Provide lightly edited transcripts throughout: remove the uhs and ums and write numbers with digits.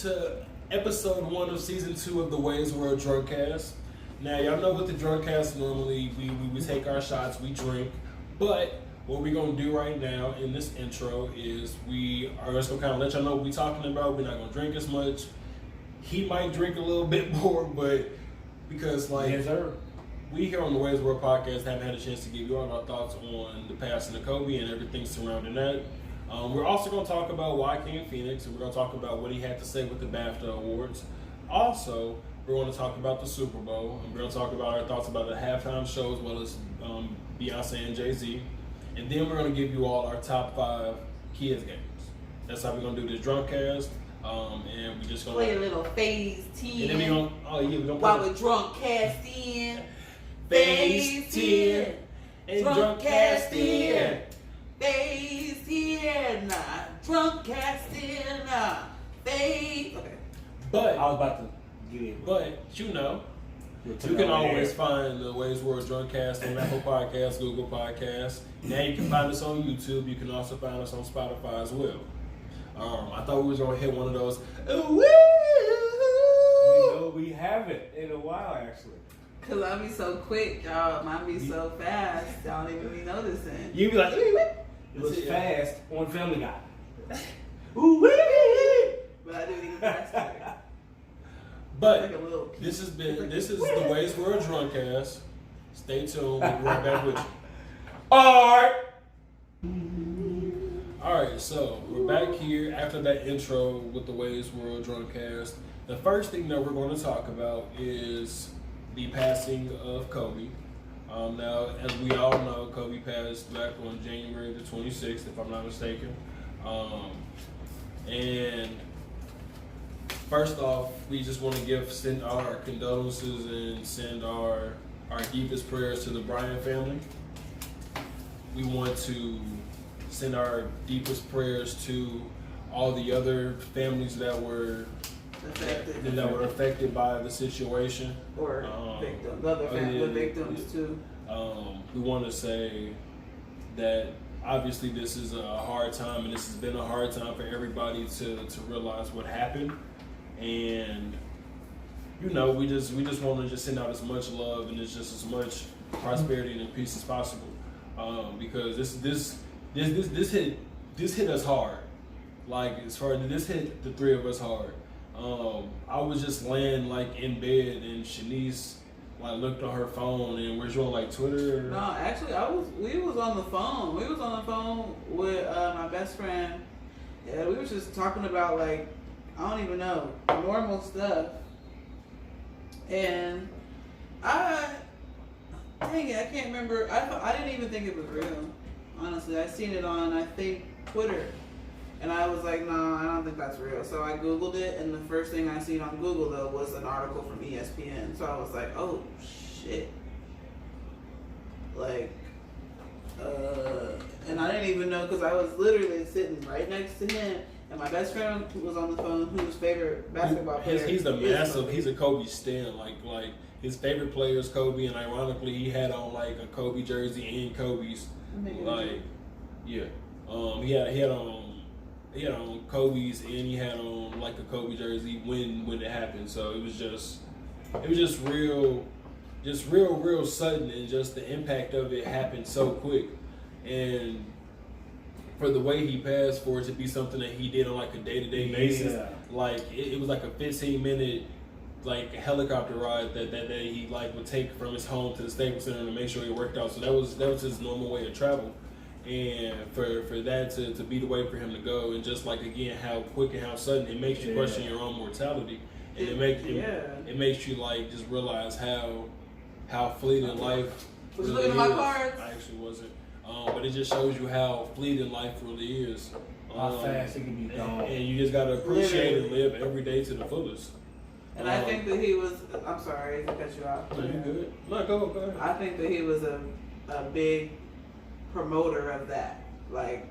to episode 1 of season 2 of the WEI'S World Drunkcast. Now, y'all know with the Drunkcast, normally we take our shots, we drink, but what we're going to do right now in this intro is we are just going to kind of let y'all know what we're talking about. We're not going to drink as much. He might drink a little bit more, but because like yes, sir. We here on the WEI'S World Podcast haven't had a chance to give you all our thoughts on the passing of Kobe and everything surrounding that. We're also going to talk about Joaquin Phoenix, and we're going to talk about what he had to say with the Bafta Awards. Also, we're going to talk about the Super Bowl, and we're going to talk about our thoughts about the halftime show as well as Beyonce and Jay-Z. And then we're going to give you all our top 5 kids games. That's how we're going to do this Drunkcast. And we just going to play a little phase 10. And then we're going to while we're Drunkcasting. Phase 10. And Drunkcasting. Phase 10. Drunkcasting. Phase. Okay. But I was about to get it. But you know, you can always find the WEI'S World Drunkcast on Apple Podcasts, Google Podcasts. Now you can find us on YouTube. You can also find us on Spotify as well. I thought we was gonna hit one of those. You know, we haven't in a while actually. Cause I be so quick, y'all. Mine be so fast. Y'all don't even be noticing. You be like, it was fast on Family Guy. But I didn't even faster. But Like a little this is the WEI'S World Drunkcast. Stay tuned. We'll be right back with you. Alright, so we're back here after that intro with the WEI'S World Drunkcast. The first thing that we're going to talk about is the passing of Kobe. Now, as we all know, Kobe passed back on January the 26th, if I'm not mistaken. And first off, we just want to send our condolences and send our deepest prayers to the Bryant family. We want to send our deepest prayers to all the other families that were affected by the situation. Or victims, other family victims too. We want to say that obviously this is a hard time, and this has been a hard time for everybody to realize what happened. And you know, we just want to send out as much love and as much prosperity and peace as possible, because this hit us hard. Like as far as this hit the 3 of us hard. I was just laying like in bed, and Shanice like looked on her phone, and we're on like Twitter. No, actually, we was on the phone. We was on the phone with my best friend. Yeah, we was just talking about like, I don't even know, normal stuff. And dang it, I can't remember. I didn't even think it was real. Honestly, I seen it on, I think, Twitter. And I was like, no, I don't think that's real. So I Googled it, and the first thing I seen on Google, though, was an article from ESPN. So I was like, oh, shit. Like, and I didn't even know, because I was literally sitting right next to him, and my best friend was on the phone, whose favorite basketball player he's a Kobe stan. Like his favorite player is Kobe, and ironically, he had on like a Kobe jersey and Kobe's. Like, yeah. He had on Kobe's, and he had on like a Kobe jersey when it happened. So it was just real sudden, and just the impact of it happened so quick. And for the way he passed, for it to be something that he did on like a day-to-day basis, like it was like a 15-minute like helicopter ride that he like would take from his home to the Staples Center to make sure he worked out. So that was his normal way of travel. And for that to be the way for him to go, and just like again how quick and how sudden, it makes you question your own mortality, and it makes you like just realize how fleeting life. Was you looking at my cards? I actually wasn't, but it just shows you how fleeting life really is. How fast it can be gone, and you just gotta appreciate and live every day to the fullest. And I think that he was. I'm sorry to cut you off. No, you good? No, go ahead. I think that he was a big promoter of that, like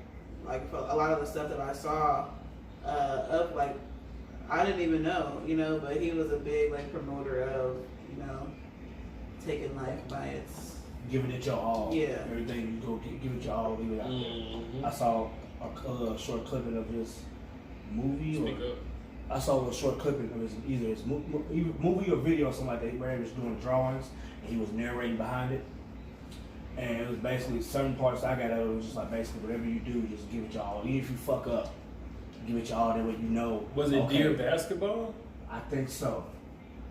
for a lot of the stuff that I saw of like, I didn't even know, but he was a big like promoter of, taking life by its, giving it your all. Yeah, everything you go give it your all, leave it out there. I saw a short clipping of his movie. I saw a little short clipping of either his movie or video or something like that where he was doing drawings and he was narrating behind it. And it was basically certain parts I got out of it was just like basically whatever you do, just give it your all. Even if you fuck up, give it your all. That way you know. Was it Dear Basketball? I think so.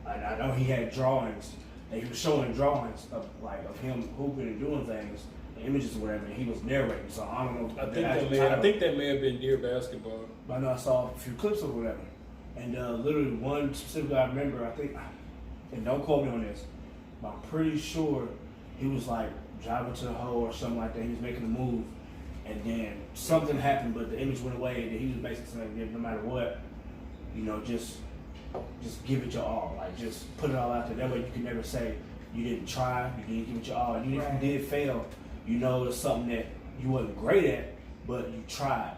I know he had drawings. He was showing drawings of him hooping and doing things, images or whatever, and he was narrating. So I don't know. I think that may have been Dear Basketball. But I know I saw a few clips or whatever. And literally one specific I remember, I think, and don't quote me on this, but I'm pretty sure he was like driving to the hole or something like that. He was making a move, and then something happened, but the image went away, and he was basically saying, no matter what, you know, just give it your all. Like, just put it all out there. That way you can never say you didn't try, you didn't give it your all. And even if you did fail, you know it's something that you wasn't great at, but you tried.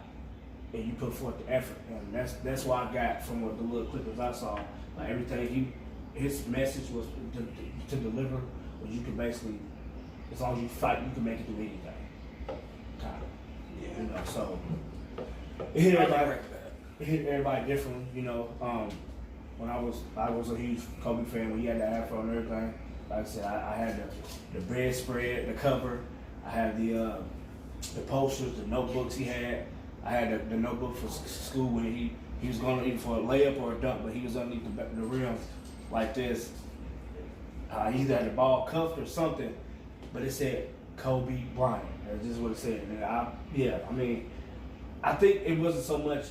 And you put forth the effort, and that's what I got from what the little clippings I saw. Like everything, his message was to deliver. Where you can basically, as long as you fight, you can make it do anything. Kind of, Yeah. you know. So it hit everybody differently. You know, when I was a huge Kobe fan. When he had the afro and everything, like I said, I had the bedspread, the cover. I had the posters, the notebooks he had. I had the notebook for school when he was going either for a layup or a dunk, but he was underneath the rim like this. He either had the ball cuffed or something, but it said Kobe Bryant. That's just what it said. And I mean, I think it wasn't so much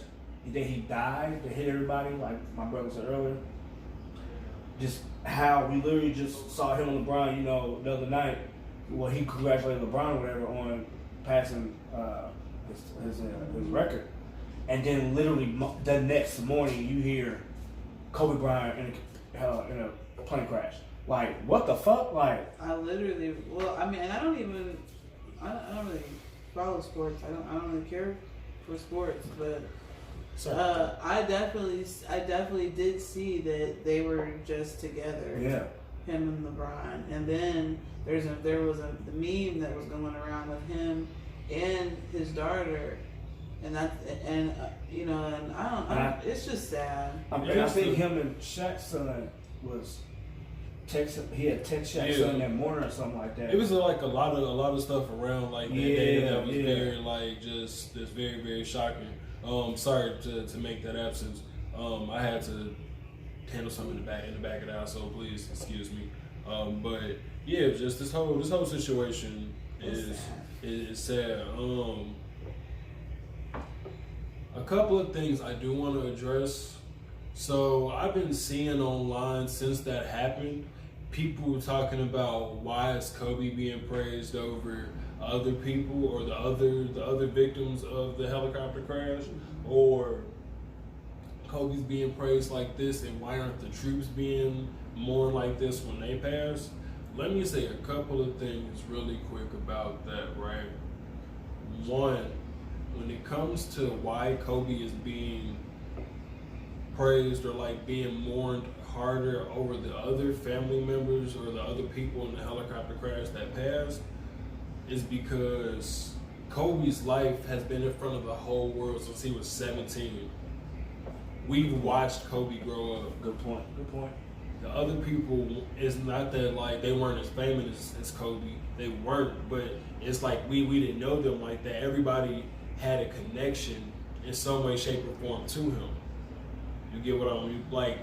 that he died that hit everybody, like my brother said earlier. Just how we literally just saw him and LeBron, you know, the other night. Well, he congratulated LeBron or whatever on passing his record, and then literally the next morning you hear Kobe Bryant in a plane crash. Like, what the fuck? Like, I literally, well, I mean, and I don't really follow sports. I don't really care for sports, but I definitely did see that they were just together. Yeah. Him and LeBron, and then there was the meme that was going around with him and his daughter, and you know, and I don't it's just sad. I think him and Shaq's son was texting. He had text Shaq's son that morning or something like that. It was like a lot of stuff around like that day that was very like just very, very shocking. Sorry to make that absence. I had to handle something in the back of the house, so please excuse me. But yeah, just this whole situation is sad. A couple of things I do want to address. So I've been seeing online since that happened, people talking about why is Kobe being praised over other people or the other victims of the helicopter crash, or Kobe's being praised like this, and why aren't the troops being mourned like this when they pass? Let me say a couple of things really quick about that, right? One, when it comes to why Kobe is being praised or like being mourned harder over the other family members or the other people in the helicopter crash that passed, is because Kobe's life has been in front of the whole world since he was 17. We've watched Kobe grow up. Good point. The other people, it's not that like they weren't as famous as Kobe. They weren't, but it's like we didn't know them like that. Everybody had a connection in some way, shape, or form to him. You get what I mean? Like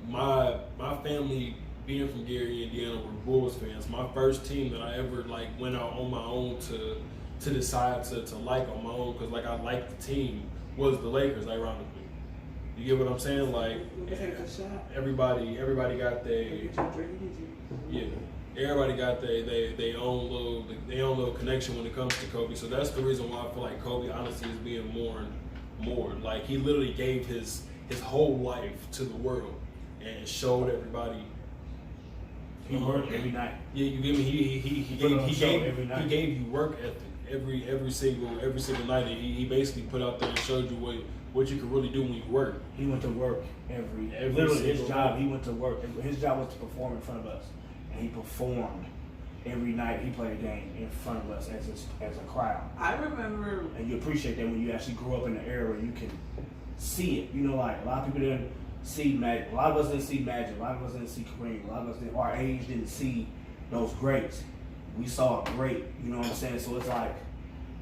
my family, being from Gary, Indiana, were Bulls fans. My first team that I ever like went out on my own to decide to like on my own, because like I liked the team, was the Lakers, ironically. You get what I'm saying? Like everybody got everybody got their own little connection when it comes to Kobe. So that's the reason why I feel like Kobe honestly is being mourned. Like he literally gave his whole life to the world and showed everybody. He worked every night. Yeah, you get me. He gave you work ethic every single night. And he basically put out there and showed you what you could really do when you work. He went to work every literally his job. He went to work. His job was to perform in front of us, and he performed every night. He played a game in front of us as a crowd. I remember, and you appreciate that when you actually grew up in an era where you can see it. You know, like a lot of people didn't see Magic. A lot of us didn't see Magic. A lot of us didn't see Kareem. A lot of us didn't, our age didn't see those greats. We saw a great. You know what I'm saying? So it's like,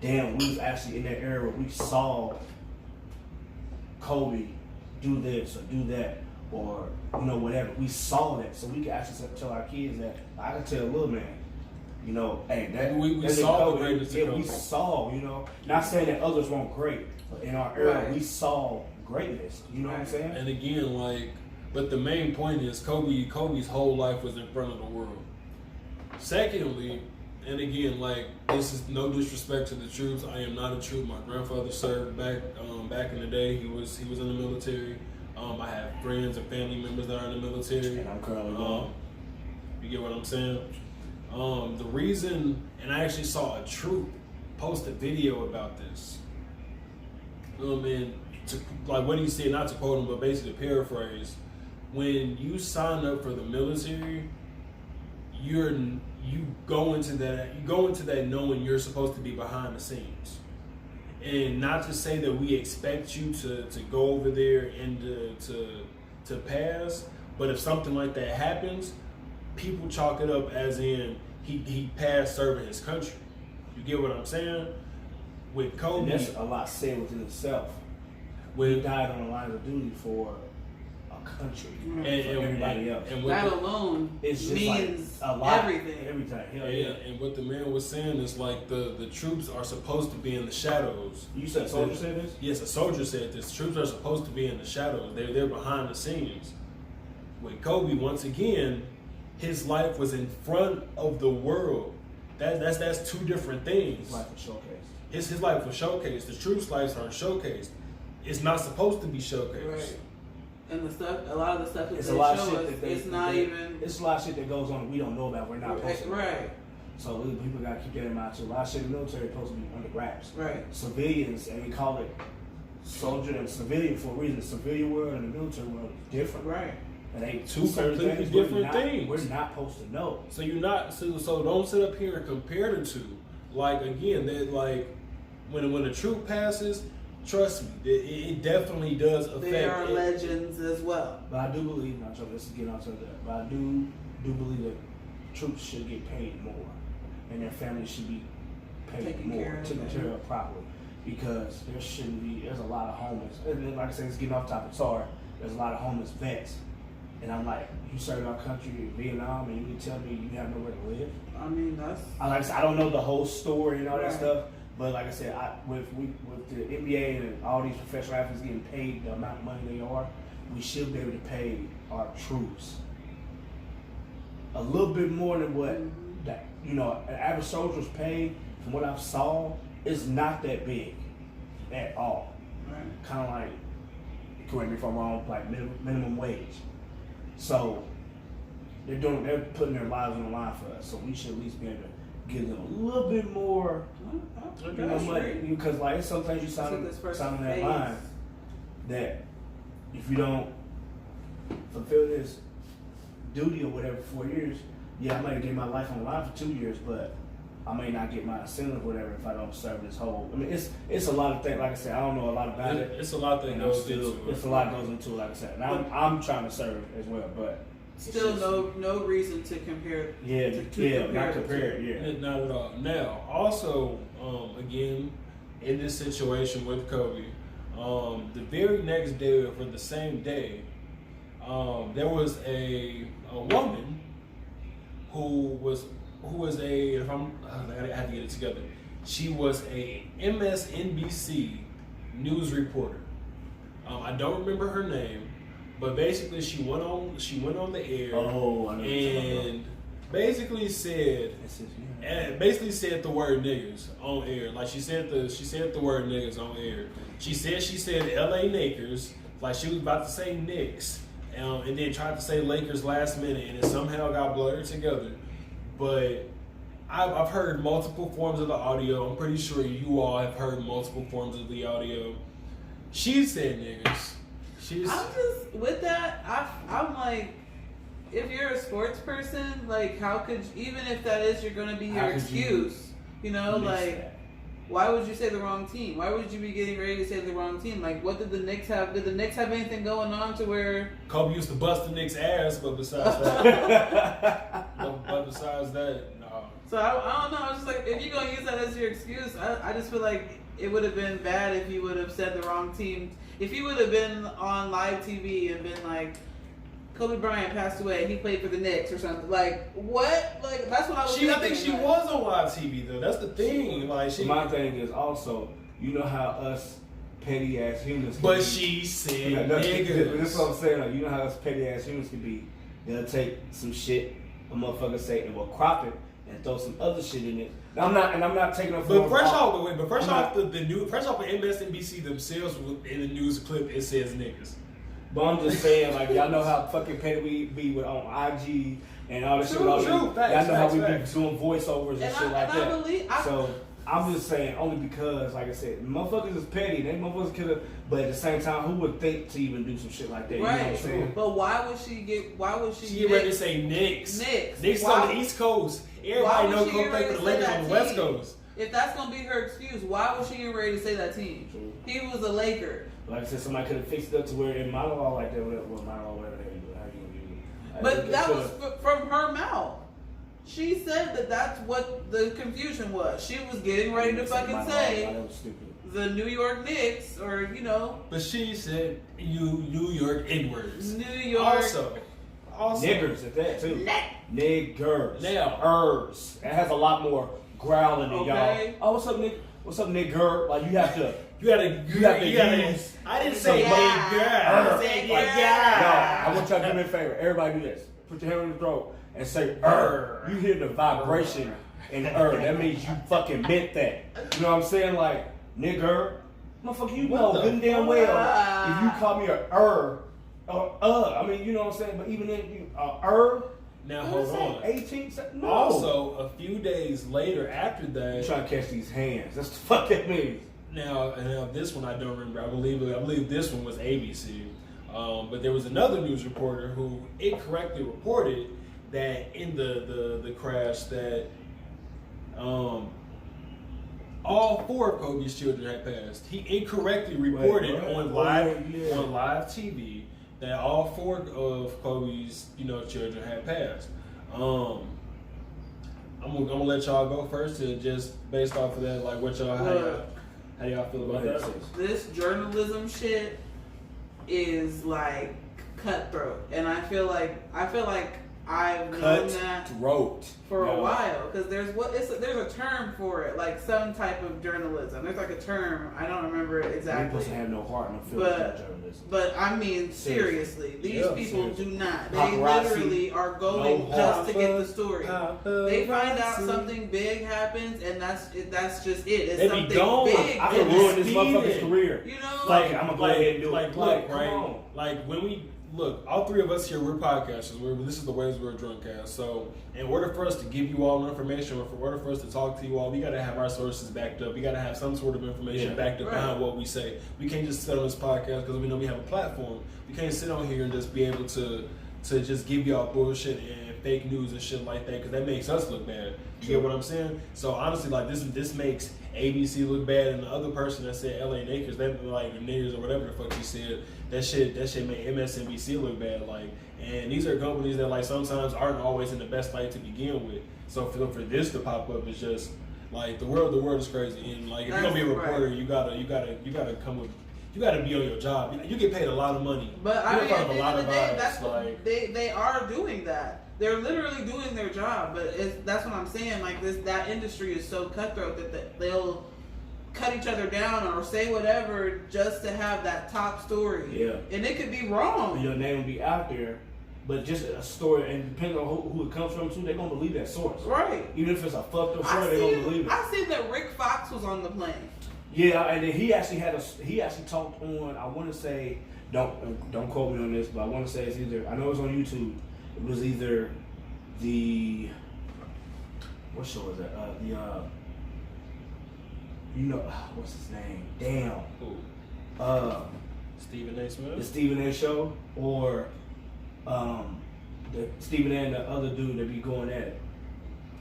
damn, we was actually in that era where we saw Kobe do this or do that, or you know, whatever. We saw that, so we can actually tell our kids that. I can tell little man, you know, hey, that we that's saw Kobe. the greatness. Yeah, we saw, you know. Not saying that others weren't great, but in our era, Right. we saw greatness. You know what I'm saying? And again, like, but the main point is Kobe's whole life was in front of the world. Secondly, and again, like, this is no disrespect to the troops. I am not a troop. My grandfather served back in the day. He was in the military. I have friends and family members that are in the military. And I'm currently going. You get what I'm saying? The reason, and I actually saw a troop post a video about this. And like what he said, not to quote him, but basically to paraphrase, when you sign up for the military, you go into that knowing you're supposed to be behind the scenes. And not to say that we expect you to go over there and to pass, but if something like that happens, people chalk it up as in he passed serving his country. You get what I'm saying? With Kobe, and that's a lot said within itself. He died on the line of duty for a country and everybody else. And that alone it's just means like a lot, everything. Hell yeah. And what the man was saying is like the troops are supposed to be in the shadows. You said a soldier said this? Yes, a soldier said this. Troops are supposed to be in the shadows. They're behind the scenes. With Kobe, once again, his life was in front of the world. That's two different things. His life was showcased. His life was showcased. The troops' lives aren't showcased. It's not supposed to be showcased. Right. And the stuff, a lot of the stuff that It's they a lot show of shit us, that they, it's not even. It's a lot of shit that goes on that we don't know about. We're not posting. Right. So people gotta keep that in mind too. A lot of shit in the military is supposed to be under wraps. Right. Civilians, and we call it soldier and civilian for a reason. The civilian world and the military world is different. Right. And they Two completely different things. We're not supposed to know. So you're not so don't sit up here and compare the two. Like again, that like when a troop passes, trust me, it definitely does affect. They are legends as well. But I do believe, not trying to get onto that, but I do believe that troops should get paid more, and their families should be paid Taken more, care of, taken care of properly, because there shouldn't be. There's a lot of homeless, and then, like I said, it's getting off topic. Sorry, there's a lot of homeless vets, and I'm like, you served our country in Vietnam, and you can tell me you have nowhere to live. I mean, that's. I don't know the whole story and all that Right. stuff. But like I said, with the NBA and all these professional athletes getting paid the amount of money they are, we should be able to pay our troops a little bit more than what that an average soldier's pay. From what I've saw, is not that big at all. Right. Kind of like, correct me if I'm wrong, like minimum wage. So they're putting their lives on the line for us. So we should at least be able to give them a little bit more. Because like sometimes you sign that line that if you don't fulfill this duty or whatever for 4 years, yeah, I might get my life on the line for 2 years, but I may not get my incentive or whatever if I don't serve this whole. I mean, it's a lot of things. Like I said, I don't know a lot about it. It's a lot that goes into it. It's a lot goes into it. Like I said, and I'm trying to serve as well, but. Still no reason to compare. Not compare. Yeah, not at all. Now, also, again, in this situation with Kobe, the very next day, or for the same day, there was a woman who was a. I have to get it together. She was a MSNBC news reporter. I don't remember her name. But basically, she went on the air and basically said the word niggas on air. Like she said the word niggas on air. She said LA Lakers, like she was about to say Knicks, and then tried to say Lakers last minute, and it somehow got blurred together. But I've heard multiple forms of the audio. I'm pretty sure you all have heard multiple forms of the audio. She said niggas. I'm just with that. I'm like, if you're a sports person, like, how could even if that is you're going to be your excuse, like. Why would you say the wrong team? Why would you be getting ready to say the wrong team? Like, what did the Knicks have? Did the Knicks have anything going on to where Kobe used to bust the Knicks' ass, but besides that, but besides that, no. So I don't know. I was just like, if you're gonna use that as your excuse, I just feel like it would have been bad if you would have said the wrong team. If you would have been on live TV and been like, Kobe Bryant passed away, he played for the Knicks or something. Like, what? Like, that's what I was thinking. I think she was on live TV though. That's the thing. Like, my thing is also, you know how us petty ass humans can but be. she said niggas. That's what I'm saying. Like, you know how us petty ass humans can be. They'll take some shit a motherfucker say and we'll crop it and throw some other shit in it. I'm not taking up. But fresh off the new fresh off of MSNBC themselves in the news clip, it says niggas. But I'm just saying, like, y'all know how fucking petty we be with on IG and all this shit. Y'all know how we be doing voiceovers and shit like that. So I'm just saying, only because, like I said, motherfuckers is petty. They motherfuckers could have, but at the same time, who would think to even do some shit like that? Right. You know what I'm saying? But why would she get? She get ready to say Knicks. Knicks Why? on the East Coast. Everybody know Kobe played for the Lakers on the West Coast. If that's gonna be her excuse, why was she getting ready to say that team? True. He was a Laker. Like I said, somebody could have fixed it up to where in monologue like that, well, monologue, whatever they do, how you gonna use it. But that was from her mouth. She said that that's what the confusion was. She was getting ready to fucking say the New York Knicks, or you know. But she said New York N-words. New York. Also, niggers at that too. Niggers. Now, It has a lot more growl in it, Okay. y'all. Oh, what's up, Nick? What's up, nigger? Like you have to. You gotta use. I didn't say Yeah. nigger. I said yeah. No, I want y'all to do me a favor. Everybody do this. Put your hand on your throat and say You hear the vibration in That means you fucking meant that. You know what I'm saying? Like, nigger. Motherfucker, you know good and damn well if you call me I mean, you know what I'm saying? But even then, Now hold on. 18 seconds. No. Also, a few days later after that, I'm trying to catch these hands. That's the fuck that means. Now this one I don't remember. I believe this one was ABC. But there was another news reporter who incorrectly reported that in the crash that all 4 of Kobe's children had passed. He incorrectly reported on live TV that all 4 of Kobe's children had passed. I'm gonna let y'all go first, and just based off of that, like how y'all feel about that? This journalism shit is like cutthroat, and I feel like I've known that for a while, because there's a term for it, like some type of journalism. There's like a term, I don't remember it exactly. You're supposed to have no heart, no feelings for journalism. But I mean, seriously, these people do not. They Paparazzi, literally are going just to get the story. They find out something big happens, and that's just it. It's something big. I can ruin this motherfucker's career. You know, like I'm gonna go ahead and do it. Look, right? Like when we look, all 3 of us here, we're podcasters. This is the ways we're Drunkcast. So, in order for us to give you all information, or in order for us to talk to you all, we got to have our sources backed up. We got to have some sort of information backed up behind what we say. We can't just sit on this podcast because we know we have a platform. We can't sit on here and just be able to just give y'all bullshit and fake news and shit like that, because that makes us look bad. You get what I'm saying? So honestly, like this makes ABC look bad, and the other person that said LA Lakers, they like niggers or whatever the fuck she said, that shit made MSNBC look bad. Like, and these are companies that like sometimes aren't always in the best light to begin with. So for this to pop up is just like the world is crazy. And like if you're gonna be a reporter, you gotta come with. You got to be on your job. You get paid a lot of money. But I mean, at the end of the day, they are doing that. They're literally doing their job. But that's what I'm saying. Like that industry is so cutthroat that they'll cut each other down or say whatever just to have that top story. Yeah. And it could be wrong. Your name will be out there, but just a story, and depending on who it comes from too, they're gonna believe that source. Right. Even if it's a fucked up story, they're gonna believe it. I seen that Rick Fox was on the plane. Yeah, and then he actually talked on, I want to say, don't quote me on this, but I want to say it's either, I know it was on YouTube, it was either what show was that? What's his name? Damn. Who? Stephen A. Smith? The Stephen A. show, or the Stephen A. and the other dude that be going at it.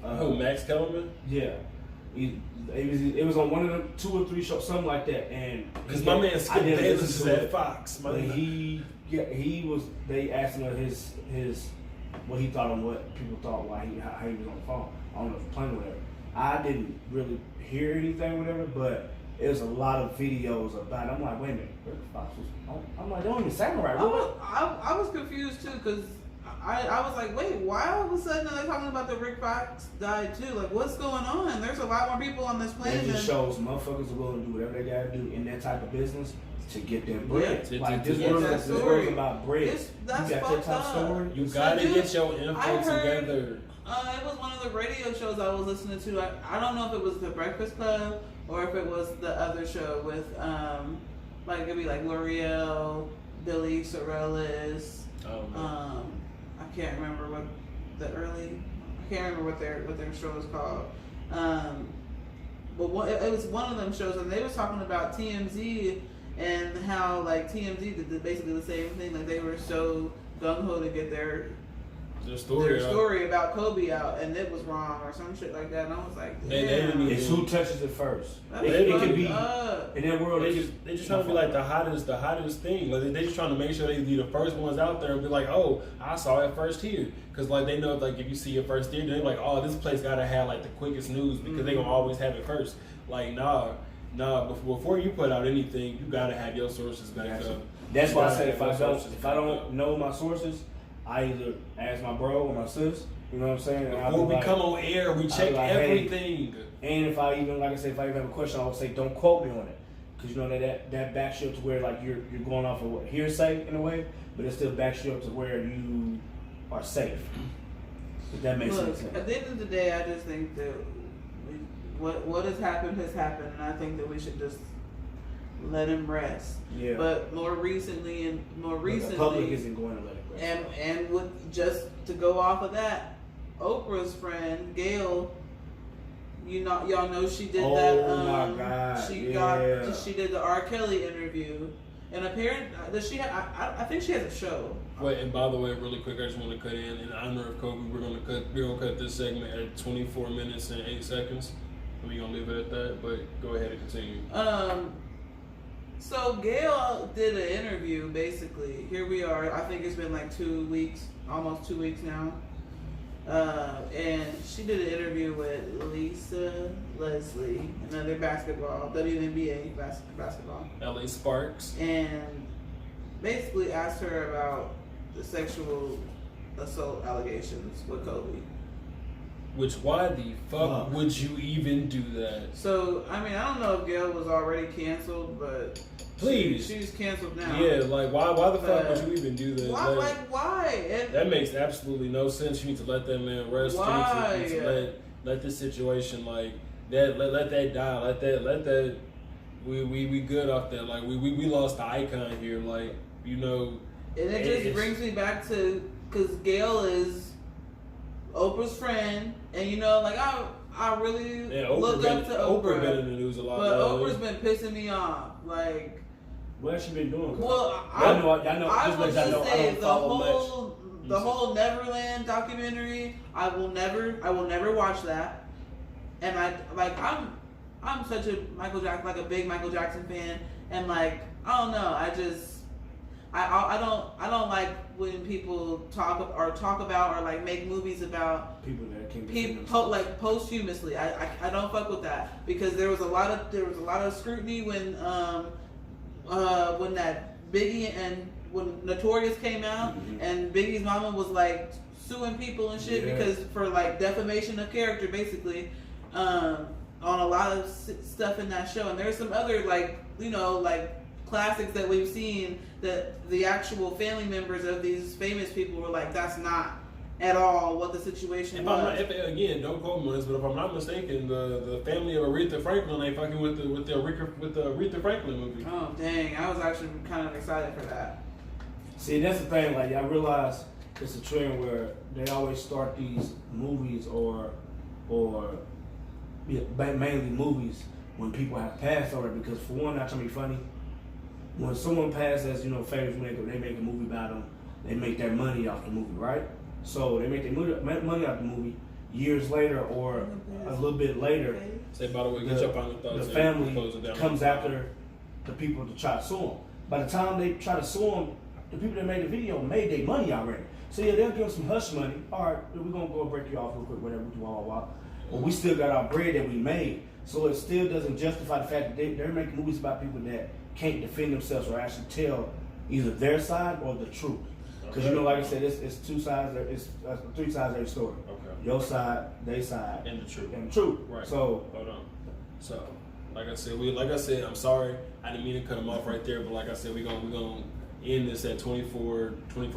Max Kellerman? Yeah. It was on one of them 2 or 3 shows, something like that. And because my man Skip Bayless is at Fox. But he was. They asked him his what he thought on what people thought how he was on the phone. I don't know if he playing or whatever. I didn't really hear anything, whatever, but it was a lot of videos about it. I'm like, wait a minute, Fox was, I'm like, they don't even sound right. I was confused too because I was like, wait, why all of a sudden are they talking about the Rick Fox died too? Like, what's going on? There's a lot more people on this planet. It just shows motherfuckers are willing to do whatever they gotta do in that type of business to get their bread. Yeah. Like this world is about bread. That's you got that type of story. You gotta get your info together. It was one of the radio shows I was listening to. I don't know if it was the Breakfast Club or if it was the other show with like it'd be like L'Oreal, Billy Sorellis. I can't remember what their show was called. But it was one of them shows, and they was talking about TMZ and how like TMZ did basically the same thing. Like they were so gung ho to get their story about Kobe out, and it was wrong or some shit like that. And I was like, it's who touches it first. It could be in that world. They just trying to be like the hottest thing. Like they just trying to make sure they be the first ones out there and be like, oh, I saw it first here, because like they know like if you see it first here, they're like, oh, this place gotta have like the quickest news because they gonna always have it first. Like nah. Before you put out anything, you gotta have your sources back up. That's why I said if I don't know my sources, I either ask my bro or my sis, you know what I'm saying? Before we come on air, we check everything. Hey, and if I even have a question, I would say don't quote me on it, because you know that backs you up to where like you're going off of hearsay in a way, but it still backs you up to where you are safe. If that makes sense. At the end of the day, I just think that what has happened, and I think that we should just let him rest. Yeah. But more recently, the public isn't going to let him rest. And with just to go off of that, Oprah's friend Gail, y'all know she did that. Oh my God! She did the R. Kelly interview, and apparently I think she has a show. Wait, and by the way, really quick, I just want to cut in honor of Kobe. We're gonna cut this segment at 24 minutes and 8 seconds. We're gonna leave it at that, but go ahead and continue. So Gail did an interview, basically. Here we are. I think it's been like 2 weeks, almost 2 weeks now. And she did an interview with Lisa Leslie, another WNBA basketball. LA Sparks. And basically asked her about the sexual assault allegations with Kobe. Which, why the fuck would you even do that? So, I mean, I don't know if Gail was already canceled, but please, she's canceled now. Yeah, like why the fuck would you even do that? Why? That makes absolutely no sense. You need to let that man rest. Why? You need to let this situation like that. Let that die. Let that. We good off that. Like we lost the icon here. Like you know. And it just brings me back to because Gail is Oprah's friend, and you know, like I really look up to Oprah. Oprah been in the news a lot, but Oprah's been pissing me off. Like, what has she been doing? Well, I would just say the whole Neverland documentary. I will never watch that. And I'm such a a big Michael Jackson fan, and like I don't know, I don't like when people talk about or like make movies about people that can like posthumously. I don't fuck with that, because there was a lot of scrutiny when that Biggie and when Notorious came out, and Biggie's mama was like suing people and shit because for like defamation of character, basically, on a lot of stuff in that show. And there's some other like classics that we've seen that the actual family members of these famous people were like, that's not at all what the situation was. Again, don't quote me on this, but if I'm not mistaken, the family of Aretha Franklin ain't fucking with the Aretha Franklin movie. Oh dang! I was actually kind of excited for that. See, that's the thing. Like, I realize it's a trend where they always start these movies or mainly movies when people have passed already. Because for one, not trying to be funny, when someone passes, famous they make a movie about them. They make their money off the movie, right? So they make their money off the movie. years later or a little bit later, Say, by the way, get your final thoughts. the family comes after the people to try to sue them. By the time they try to sue them, the people that made the video made their money already. So yeah, they'll give them some hush money. All right, we're gonna go break you off real quick, whatever we do, blah. But we still got our bread that we made. So it still doesn't justify the fact that they're making movies about people that can't defend themselves or actually tell either their side or the truth. Because you know, like I said, it's two sides. It's three sides of every story. Okay. Your side, their side, And the truth. and the truth. Right. So hold on. So, like I said, I'm sorry. I didn't mean to cut him off right there, but like I said, we're gonna end this at 24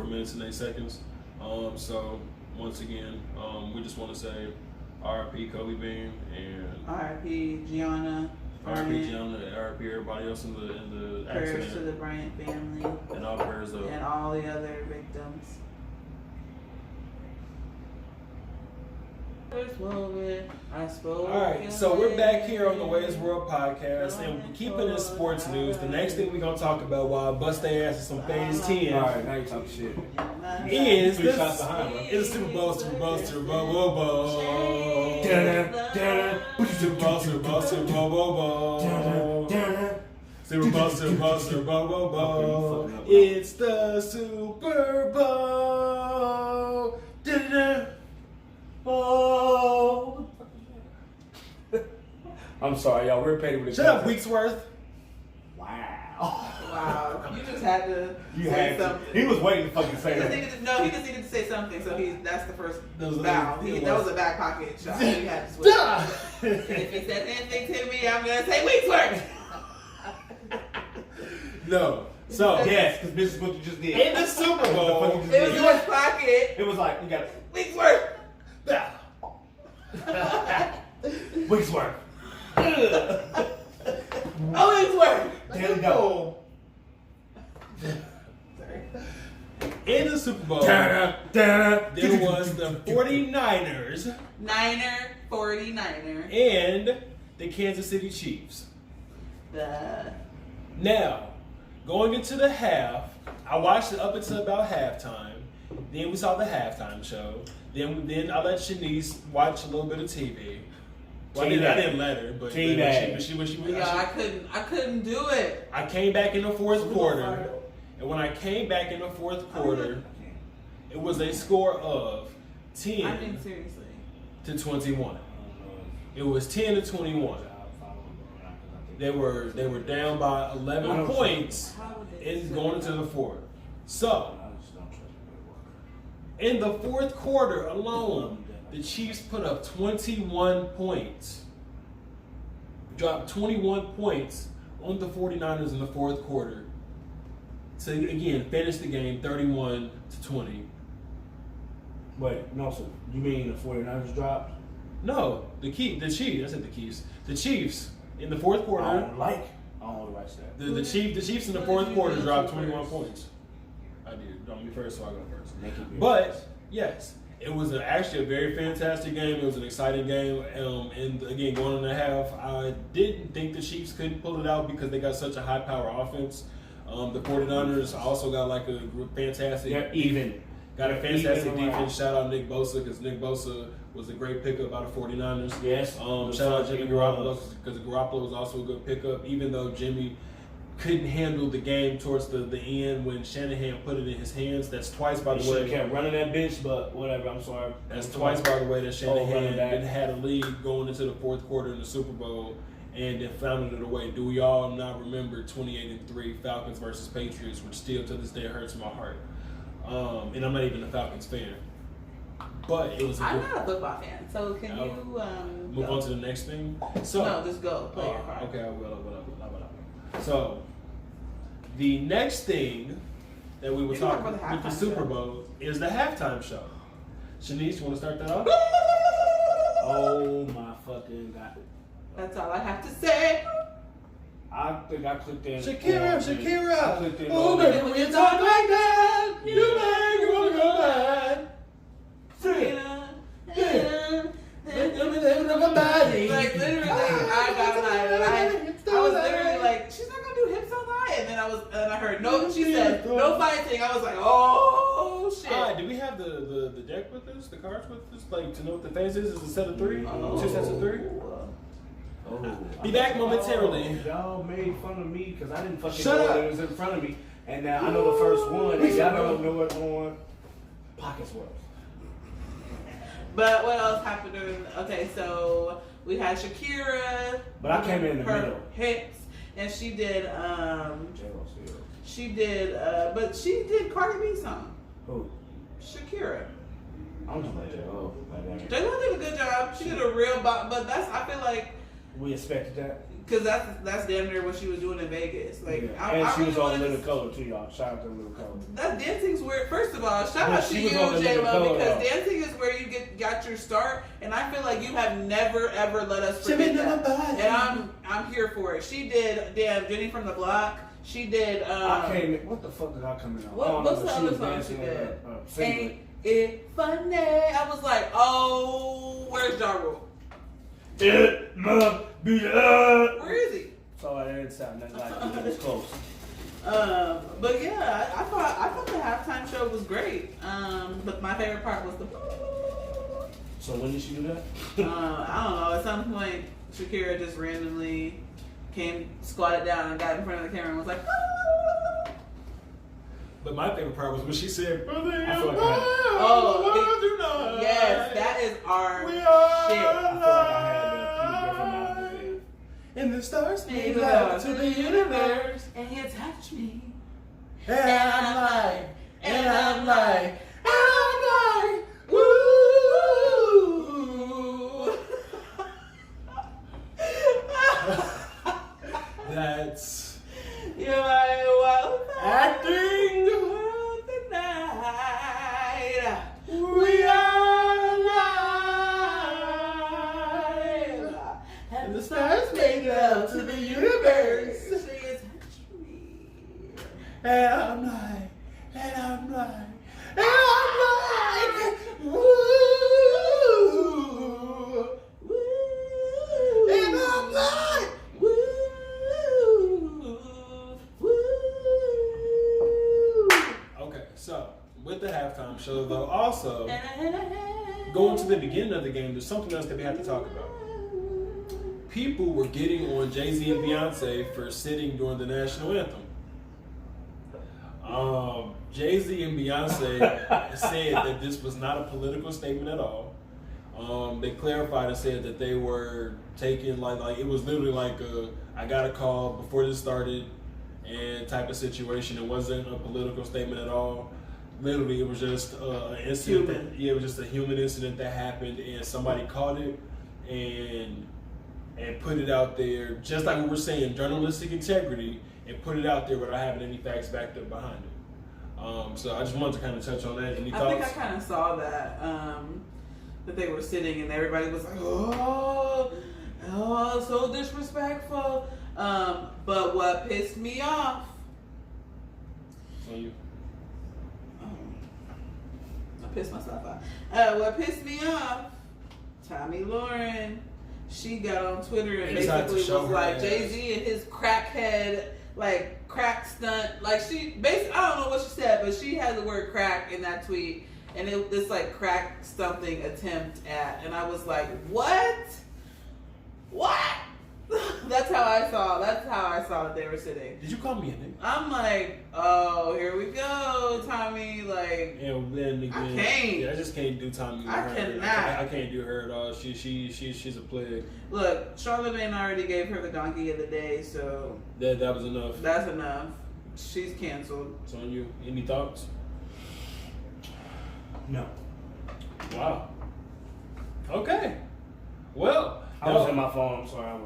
minutes and 8 seconds. So once again, we just want to say R.I.P. Kobe Bryant and R.I.P. Gianna. R.I.P. Gianna, R.I.P. everybody else in the Prayers accident, to the Bryant family and all prayers up. and all the other victims. First moment I spoke. All right, so we're back here on the WEI'S World podcast, and we're keeping in sports news. The next thing we're gonna talk about, while I bust their ass in some phase 10, all right, now you talking shit. is Three this shots behind, bro. is the Super Bowl. Super Bowl. Super Bowl. It's the Super Bowl. Oh. I'm sorry, y'all. We're petty with it. Shut up, Weeksworth. Wow. Wow, you just had to You say had something. to. He was waiting to fucking say that. He just needed to say something, so that's the first That was- bow. it That was. was a back pocket shot. He had to switch. If he says anything to me, I'm gonna say Weeksworth. No. So Yes, because this is what you just did. in the Super Bowl, It was in his pocket. It was like, you got Weeksworth. Weeksworth. Oh, Weeksworth. There we go. in the Super Bowl, there was the 49ers 49er. and the Kansas City Chiefs. Now, going into the half, I watched it up until about halftime. Then we saw the halftime show. Then I let Shanice watch a little bit of TV. Well, I didn't let her, but she I couldn't do it. I came back in the fourth quarter, and when I came back in the fourth quarter, it was a score of 10 I mean, seriously. to 21. It was 10 to 21. They were down by 11 points and going into the fourth. So, in the fourth quarter alone, the Chiefs put up 21 points. Dropped 21 points on the 49ers in the fourth quarter. So again, finish the game 31 to 20. Wait, no, so you mean the 49ers dropped? No, the Chiefs. I said the Chiefs. The Chiefs in the fourth quarter. I don't know the right stat. The Chiefs in the fourth quarter dropped 21 points. I did. Don't be first, so I go first. But yes, it was actually a very fantastic game. It was an exciting game. And again, going on the half, I didn't think the Chiefs couldn't pull it out because they got such a high power offense. The 49ers also got like a fantastic. They're even. Got a fantastic Even defense. Shout out Nick Bosa because Nick Bosa was a great pickup by the 49ers. Yes. Shout out Jimmy Garoppolo because Garoppolo was also a good pickup, even though Jimmy couldn't handle the game towards the end when Shanahan put it in his hands. That's twice, by the way. He kept running that bitch, but whatever. I'm sorry. That's twice, by the way, that Shanahan back. had a lead going into the fourth quarter in the Super Bowl and then founded it away. Do we all not remember 28-3 Falcons versus Patriots, which still to this day hurts my heart? And I'm not even a Falcons fan. But it was a I'm good... not a football fan, so can you move go? on to the next thing? So, No, just go. Play your part. okay, I will. So, the next thing that we were You can talk talking about the with the halftime Super show. Bowl is the halftime show. Shanice, you want to start that off? Oh my fucking god. That's all I have to say. I think I clicked in. Shakira. I clicked in. Oh, baby, when you talk like that, you make me want to go mad. Like literally, I got an eye and I was literally like, she's not gonna do hips on the eye, and then I heard no. She said no fighting. I was like, oh bullshit. Alright, do we have the deck with us? The cards with us? Like, to know what the phase is? Is it a set of 3? 2 sets of 3? Be back momentarily. Y'all made fun of me because I didn't fucking Shut know up. it was in front of me. And now I know the first one, and y'all don't know what on Pockets was. But what else happened during? Okay, so we had Shakira. But I came in the her middle. hits, and she did. J-Lo still. She did. But she did Cardi B song. Who? Shakira. I'm talking about J-Lo. J-Lo did a good job. She did a real but that's I feel like We expected that. because that's damn near what she was doing in Vegas. Like Yeah. I And she really was on wanted Little to- Color too, y'all. Shout out to Little Color. That dancing's where, first of all, shout But out to she you, was on the Living J-Lo, Color, because though. dancing is where you got your start, and I feel like you have never ever let us She forget been that. on my body. And I'm here for it. She did Jenny from the Block. She did. I came in. What the fuck did I come in on? What's the She other was song dancing she in did? a singlet. Ain't it funny? I was like, oh, where's Ja Rule? It must be up. Where is he? So I didn't sound nothing like it. It was close. But yeah, I thought the halftime show was great. But my favorite part was the. So when did she do that? I don't know. At some point, Shakira just randomly squatted down and got in front of the camera and was like. But my favorite part was when she said, I feel like I had- Yes, that is our We shit. are I feel like I had the Peter Griffin mouth to say. and the stars made Made love love to the universe. And you touch me. And I'm like, and I'm like, woo. That's You're my wild acting. tonight. We are alive. And the stars make love to the universe. She is touch me. And I'm like, and I'm like, and I'm like, woo. And I'm like, okay, so with the halftime show though, also going to the beginning of the game, there's something else that we have to talk about. People were getting on Jay-Z and Beyonce for sitting during the national anthem. Jay-Z and Beyonce said that this was not a political statement at all. They clarified and said that they were taking like it was literally like I got a call before this started and type of situation. It wasn't a political statement at all. Literally, it was just an incident. It was just a human incident that happened, and somebody caught it and put it out there, just like we were saying, journalistic integrity, and put it out there without having any facts backed up behind it. So I just wanted to kind of touch on that. Any thoughts? I think I kind of saw that that they were sitting and everybody was like, oh, so disrespectful. But what pissed me off? On you. I pissed myself off. What pissed me off? Tommy Lauren. She got on Twitter and Decided to basically show was her like ass. Jay-Z and his crackhead, like crack stunt. Like she basically, I don't know what she said, but she had the word crack in that tweet, and it's like crack something attempt at, and I was like, what? That's how I saw that they were sitting. Did you call me a nigga? I'm like, oh, here we go, Tommy. Like, And then I can't. Yeah, I just can't do Tommy. I her. cannot. I can't do her at all. She's a plague. look, Charlamagne already gave her the donkey of the day, so That was enough. that's enough. She's canceled. It's on you. Any thoughts? No. Wow. Okay. Well, I was in my phone. I'm sorry.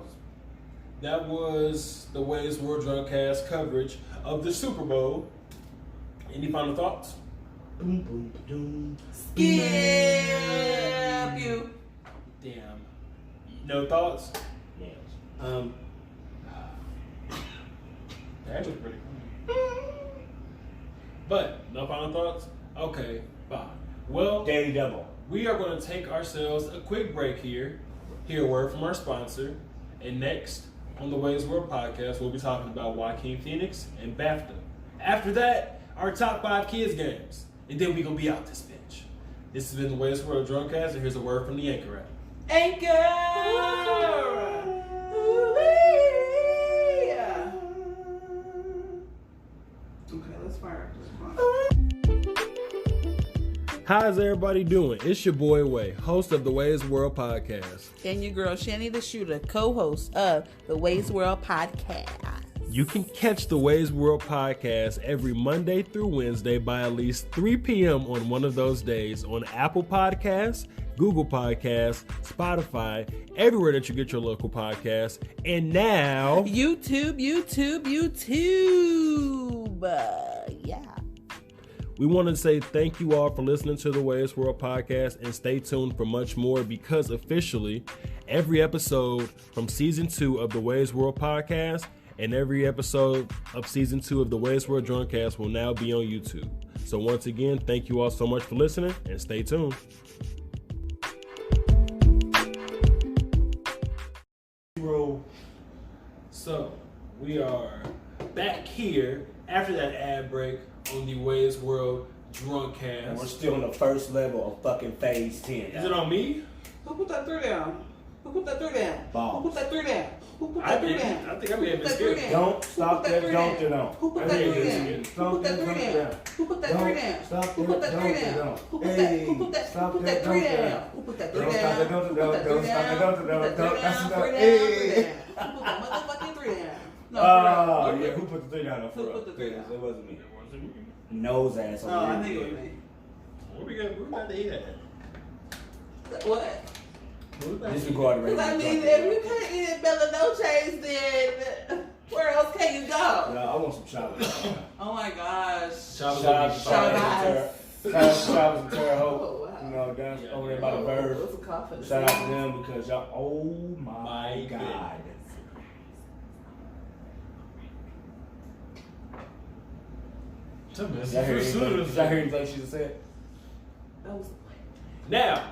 that was the WEI'S World Drunkcast coverage of the Super Bowl. Any final thoughts? Boom, boom, boom. Skip you. Damn. No thoughts? Yes. That was pretty cool. But no final thoughts? Okay, fine. Well, Daily Double. we are going to take ourselves a quick break here. Hear a word from our sponsor. And next on the WEI'S World podcast, we'll be talking about Joaquin Phoenix and Bafta. After that, our top 5 kids games. and then we gonna be out this bitch. This has been the WEI'S World Drunkcast, and here's a word from the Anchor app. Anchor! Okay, let's fire up this one. How's everybody doing? It's your boy Way, host of the WEI'S World Podcast. And your girl, Shanny the Shooter, co-host of the WEI'S World Podcast. You can catch the WEI'S World Podcast every Monday through Wednesday by at least 3 p.m. on one of those days on Apple Podcasts, Google Podcasts, Spotify, everywhere that you get your local podcasts, and now YouTube. Yeah. we want to say thank you all for listening to the WEI'S World Podcast, and stay tuned for much more, because officially every episode from season 2 of the WEI'S World Podcast and every episode of season 2 of the WEI'S World Drunkcast will now be on YouTube. So once again, thank you all so much for listening, and stay tuned. So we are back here after that ad break on the WEI'S World Drunkcast. And we're still on the first level of fucking phase 10. Is it on me? Who put that 3 down? Who put that 3 down? Balls. Who put that 3 down? Who put I that 3 think down? I may have been scared. Don't stop that, don't you don't. Who put I that think 3 it down? is. Who put that 3 down? Who put that 3 down? Stop Who put that 3 that, down? don't. Who put that 3 down? Who put that 3 Don't stop down? that, don't. Who put that 3 down? Who put that 3 down? That's 3 enough. down, 3 Hey. down. Who put that motherfucking 3 down? No, Oh, for real. yeah, who put the 3 down? Who put the 3 down? It wasn't me. Nose ass Oh, on I there. think it was me. What we about to eat at? What? Disregard the Because I mean, if you can't eat at Bella Noche's, then where else can you go? No, I want some chocolate. Oh my gosh. Shabbos. Shabbos. Shabbos and Terre Haute. Oh, wow. You know, down over there by the bird. What's a coffin? Shout out to them because y'all, oh my God. Did y'all hear anything she just said? That was Now,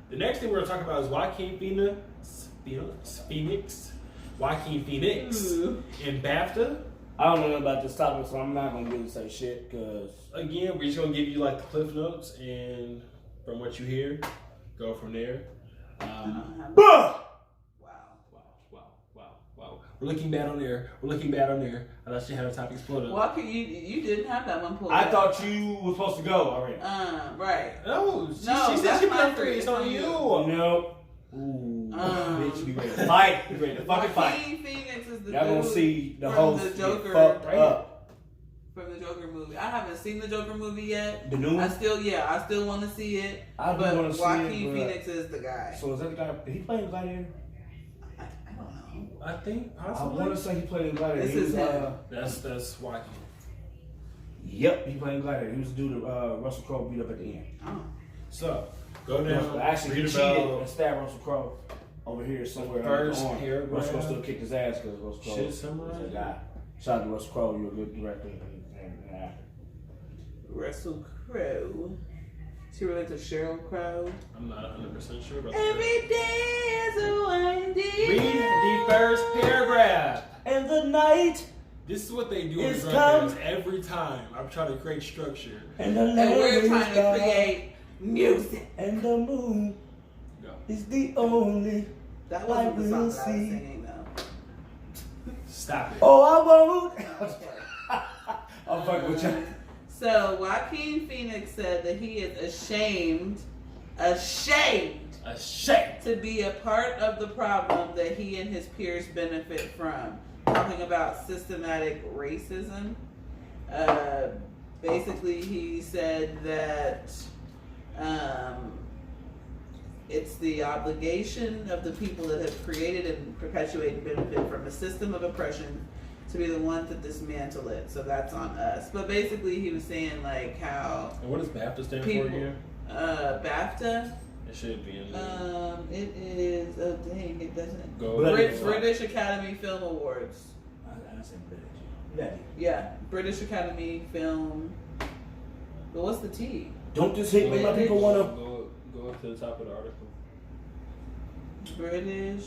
the next thing we're going to talk about is Joaquin Phoenix and Bafta. I don't know about this topic, so I'm not going to really say shit because... Again, we're just going to give you like the cliff notes, and from what you hear, go from there. Wow. We're looking bad on there. I thought you had a topic split up. Joaquin, you didn't have that one pulled I up. thought you were supposed to go already. Right. No, she No, said she put that's up 3. It's on you. No. Ooh, bitch, be ready to fight. Be ready to fucking fight. Joaquin Phoenix is the Y'all gonna dude see the from host the get Joker fucked up. From the Joker movie. I haven't seen the Joker movie yet. The new one? I still want to see it. I do but want to see Joaquin it, but... Phoenix is the guy. So is that the guy? Did he play in Gladiator? I don't know. I think I possibly. want to say he played in Gladiator. This He is was, him. That's Joaquin. Yep, he played in Gladiator. He was the dude that Russell Crowe beat up at the end. Oh. So go down. Actually, he read cheated about and stabbed Russell Crowe over here somewhere. first on the arm. paragraph. Russell Crowe still kicked his ass because Russell Crowe Shit was summarized. a guy. Shout out to Russell Crowe. You're a good director and actor. Russell Crowe. Is he related to Sheryl Crow? I'm not 100% sure about that. Every day is a winding. Read the first paragraph. And the night This is what they do in It's the come. Drunkcast every time. I'm trying to create structure. and the And we're land trying is to dark, create music. and the moon Go. is the only. That wasn't the song will that I was see. singing though. Stop it. Oh, I won't. I'm fucking with you. So Joaquin Phoenix said that he is ashamed A shame. to be a part of the problem that he and his peers benefit from. Talking about systematic racism. Basically, he said that it's the obligation of the people that have created and perpetuate and benefit from a system of oppression to be the ones that dismantle it. So that's on us. But basically, he was saying like how And what does BAFTA stand people, for again? BAFTA. It should be in there. It is. Oh dang! It doesn't. Go. British Academy Film Awards. I said British. Yeah, British Academy Film. But what's the T? Don't just hit me like people want to. Go up to the top of the article. British.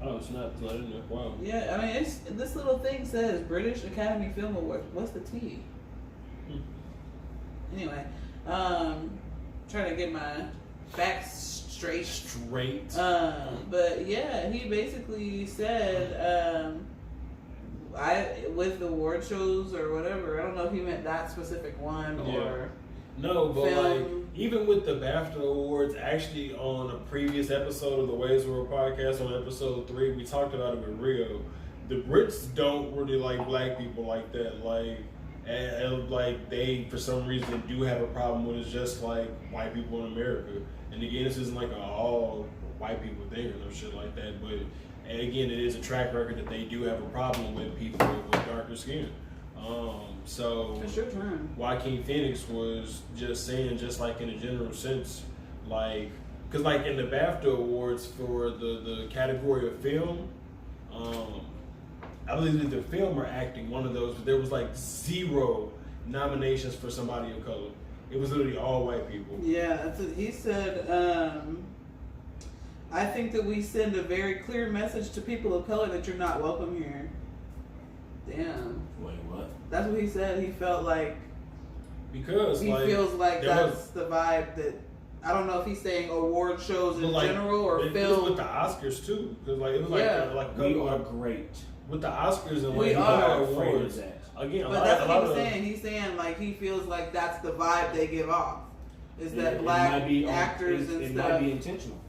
Oh, it's not in there. Wow. Yeah, I mean, it's this little thing says British Academy Film Awards. What's the T? Anyway, trying to get my facts straight. But yeah, he basically said, with the award shows or whatever, I don't know if he meant that specific one or. No, but film. like even with the Bafta Awards, actually on a previous episode of the WEI'S podcast, on episode 3, we talked about it with Rio. The Brits don't really like black people like that. Like, and like they for some reason do have a problem with it's just like white people in America. And again, this isn't like an all white people thing or no shit like that. But and again, it is a track record that they do have a problem with people with darker skin. So It's your turn. Joaquin Phoenix was just saying, just like in a general sense, like, because like in the Bafta Awards for the category of film, I believe either film or acting, one of those, but there was like 0 nominations for somebody of color. It was literally all white people. Yeah, that's what he said. I think that we send a very clear message to people of color that you're not welcome here. Damn. Wait, what? That's what he said. He felt like Because he like, feels like that's was, the vibe that I don't know if he's saying award shows in like, general or it film. was with the Oscars too. Because like it was like we are great. with the Oscars and We like are. the awards. Again, But that's what he was saying. He's saying like he feels like that's the vibe they give off. Is that black actors and it stuff. It might be intentional.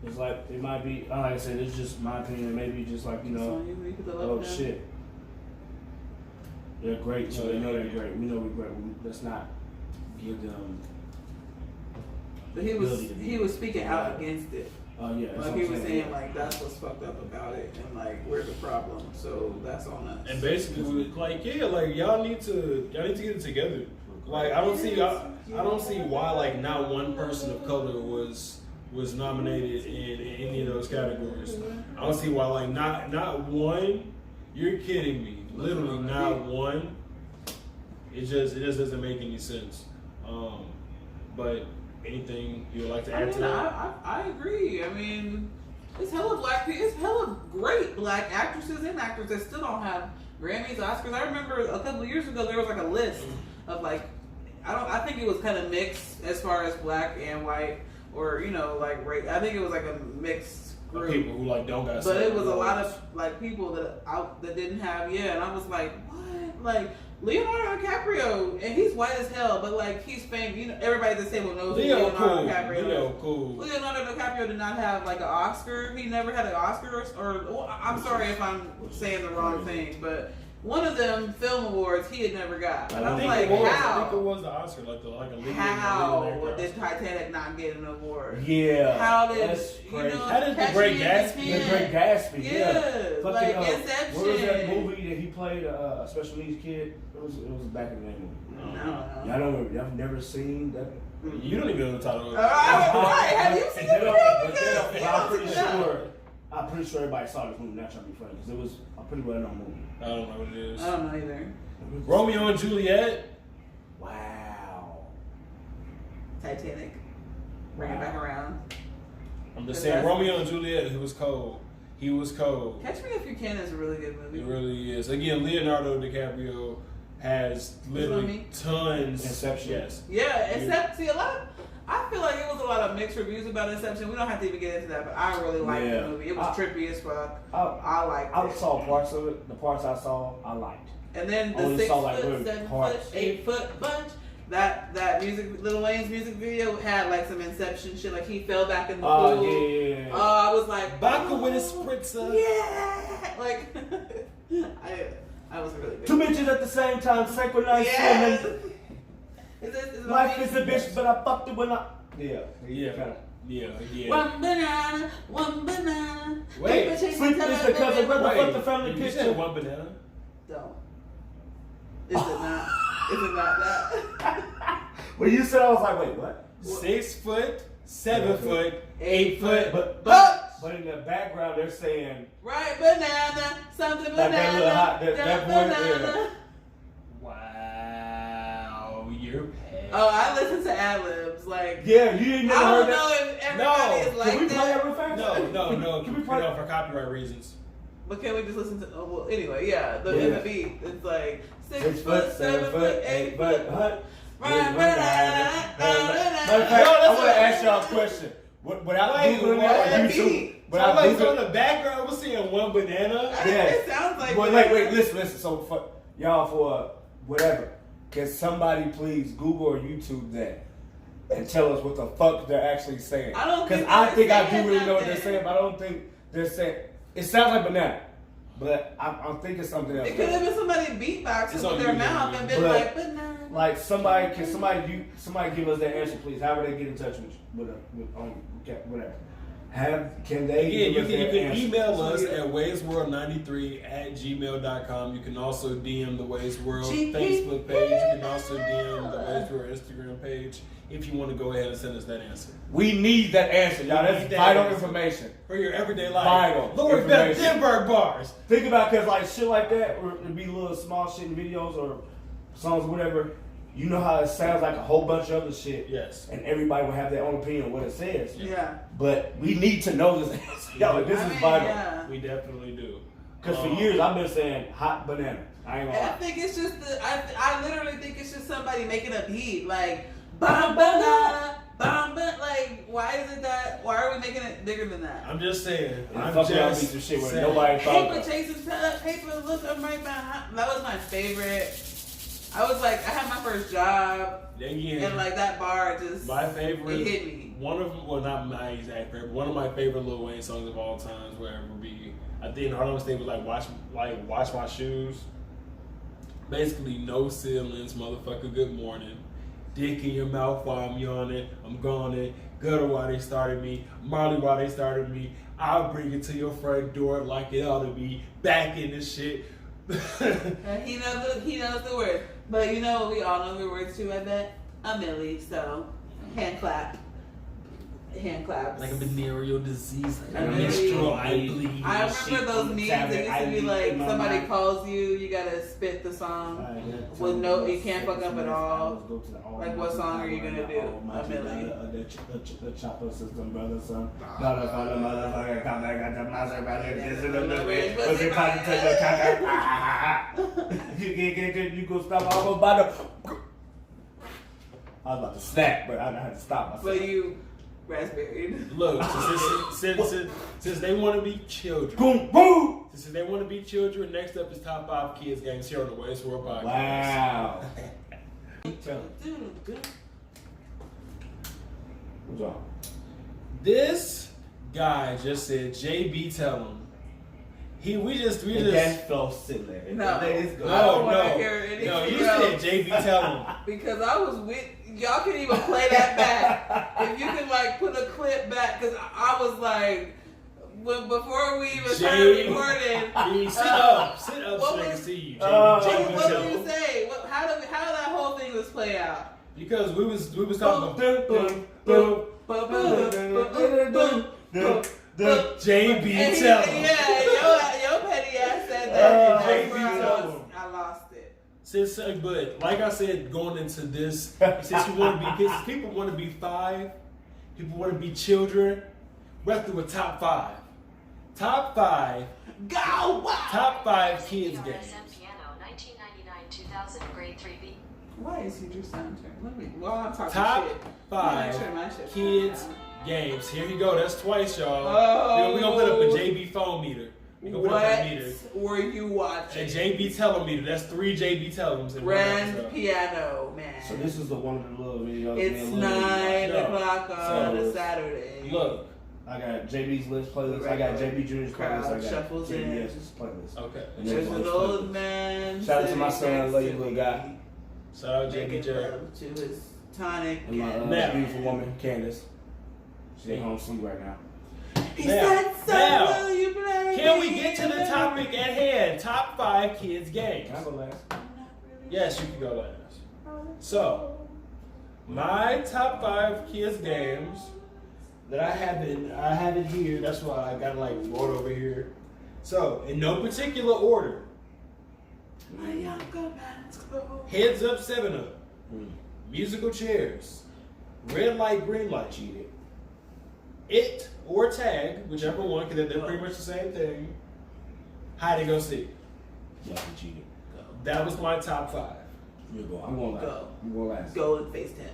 It's like it might be. Like I said, it's just my opinion. Maybe just like oh shit, they're great. So they know they're great. We know we're great. Let's not give them. But he was speaking out against it. Oh yeah. Like he was saying like that's what's fucked up about it and like we're the problem. So that's on us. And basically, like y'all need to get it together. Like I don't see why like not one person of color was nominated in any of those categories. I don't see why like not one. You're kidding me. Literally not one. It just doesn't make any sense. But anything you would like to add to that? I agree. I mean, it's hella black people. It's hella great black actresses and actors that still don't have Grammys, Oscars. I remember a couple of years ago there was like a list of like I think it was kind of mixed as far as black and white, or like I think it was like a mixed group. People who like don't got. But it was a lot of like people that didn't have and I was like, what? Like Leonardo DiCaprio, and he's white as hell, but like he's famous. Everybody at the table knows Leonardo DiCaprio is. Leonardo DiCaprio did not have like an Oscar. He never had an Oscar, or I'm sorry if I'm saying the wrong thing, but one of them film awards he had never got. And I'm like, how? I think it was the Oscar, like a legal. How did Titanic not get an award? Yeah. How did that's crazy. How did The Great Gatsby? The Great Gatsby. Yeah. Like Inception. What was that movie that he played a special needs kid? It was back in the day movie. No. Y'all never seen that? You don't even know the title. Have you seen it? I'm pretty sure everybody saw this movie. Not trying to be funny because it was a pretty well known movie. I don't know what it is. I don't know either. Romeo and Juliet. Wow. Titanic. Bring it back around. I'm just saying, Romeo and Juliet. He was cold. Catch Me If You Can is a really good movie. It really is. Again, Leonardo DiCaprio has literally tons. Inception. Yes. Yeah, except see a lot of. I feel like it was a lot of mixed reviews about Inception. We don't have to even get into that, but I really liked the movie. It was trippy as fuck. I liked it. I saw parts of it. The parts I saw, I liked. And then the 6 foot, 7 foot, 8 foot bunch. That music, Lil Wayne's music video had like some Inception shit. Like he fell back in the pool. Yeah. I was like, Vodka with a spritzer. Yeah. Like, I was really good. Two bitches at the same time, synchronized. Yes. Life is a bitch, but I fucked it when I. Yeah. One banana. Wait, sleep is the cousin, brother, fuck the family you picture. said one banana. Don't. Is it not? Is it not that? When you said, I was like, wait, what? 6 foot, 7 foot, 8 foot. But in the background, they're saying right banana, something like banana, that voice. banana. Wow, you're bad. Oh, I listen to ad-libs. Like, yeah, you didn't I heard don't know that. if everybody is like Can we that. play that real fast? No. Can we play for copyright reasons. But can we just listen to? Oh, well, anyway, yeah. The beat. It's like 6 foot, 7 foot, 8 foot. I want to ask y'all a question. Without Googling that on YouTube, but like so in the background, we're seeing one banana. It sounds like. Well, wait, listen. So for y'all, for whatever, can somebody please Google or YouTube that and tell us what the fuck they're actually saying? Because I think I do really know what they're saying, but I don't think they're saying. It sounds like banana, but I'm thinking something else. It could have been somebody beatboxing with their mouth and been like banana. Like somebody give us that answer, please? How would they get in touch with whatever? Can they? Yeah, you can email us at WEI'SWorld93@gmail.com. You can also DM the Ways World Facebook page. You can also DM the Ways World Instagram page if you want to go ahead and send us that answer. We need that answer, y'all. That's vital information for your everyday life. Vital. Lord Beth Denberg bars. Think about because like shit like that, or it'd be little small shit in videos or songs or whatever. You know how it sounds like a whole bunch of other shit. Yes. And everybody will have their own opinion on what it says. Yeah. But we need to know this answer. Yo, this is vital. Yeah. We definitely do. Because for years I've been saying hot banana. I ain't gonna lie. I think it's just I literally think it's just somebody making a beat like bamba, bamba. Like why is it that? Why are we making it bigger than that? I'm just saying. I'm just some shit where nobody thought paper chasing paper. Look, I'm right behind. That was my favorite. I was like, I had my first job, and like that bar just my favorite. It hit me. One of them, well, not my exact favorite. One of my favorite Lil Wayne songs of all times will ever be. I think the hardest thing was watch my shoes. Basically, no ceilings, motherfucker. Good morning. Dick in your mouth while I'm yawning. I'm gone. Gutter why they started me. Molly why they started me. I'll bring it to your front door like it ought to be. Back in this shit. He knows the words. But you know, we all know the words too, I bet. A Millie, so hand claps. Like a venereal disease, like a really, menstrual eye bleed. I remember those memes that used to be like, somebody calls you gotta spit the song with no, you can't fuck up at all. Like, what song are you gonna do? A Millie. The chopper system, brother, son. Motherfucker, come back at the master, brother. This is the way. What's it called? You go stop almost by the. I was about to snap, but I had to stop myself. But you raspberry. Look, since they want to be children. Boom, boom. Since they want to be children, next up is Top 5 Kids Games here on the Ways World Podcast. Wow. What's wrong? This guy just said, JB tell him. We just. That's so silly. No, No, you said JB tell him. Because I was with. Y'all can even play that back. If you could like put a clip back, because I was like, before we even started recording. Sit up so they can see you. What did you say? How did that whole thing was play out? Because we was talking about JB tell him. Yeah, your petty ass said that. JB tell him. I lost it. But like I said, going into this, since people want to be 5, people want to be children. We're through a top 5. Top 5. Go! Wow. Top 5 kids games. Piano, 1999-2000, grade 3B. Why is he just soundtrack? I'm talking Top shit. 5 kids games. Here you go. That's twice, y'all. Oh. We're gonna put up a JB phone meter. What were you watching? A JB telemeter. That's 3 JB telems. Grand piano, man. So this is one of the little videos. It's 9 o'clock on a Saturday. Look. I got JB's list playlist. I got JB Jr.'s playlist. I got shuffles JBS's playlist. Okay. There's an old man. Shout out to my son. I love you, little guy. Shout out JB J. To his tonic. And my beautiful woman, Candace. She's at home sleep right now. He said, so will you play? Can we get to the topic at hand? Top 5 kids games. Can I go last? Yes, you can go last. So, my top 5 kids games that I have it here. That's why I got like wrote over here. So, in no particular order. My younger man's clothes. Heads Up, 7 Up. Musical Chairs. Red Light, Green Light. Cheated. It or Tag, whichever one, because they're pretty much the same thing. Hide and Go Seek. Yeah, cheated. That was my top 5. You go. I'm going last. Go. I'm going last. Go and face 10.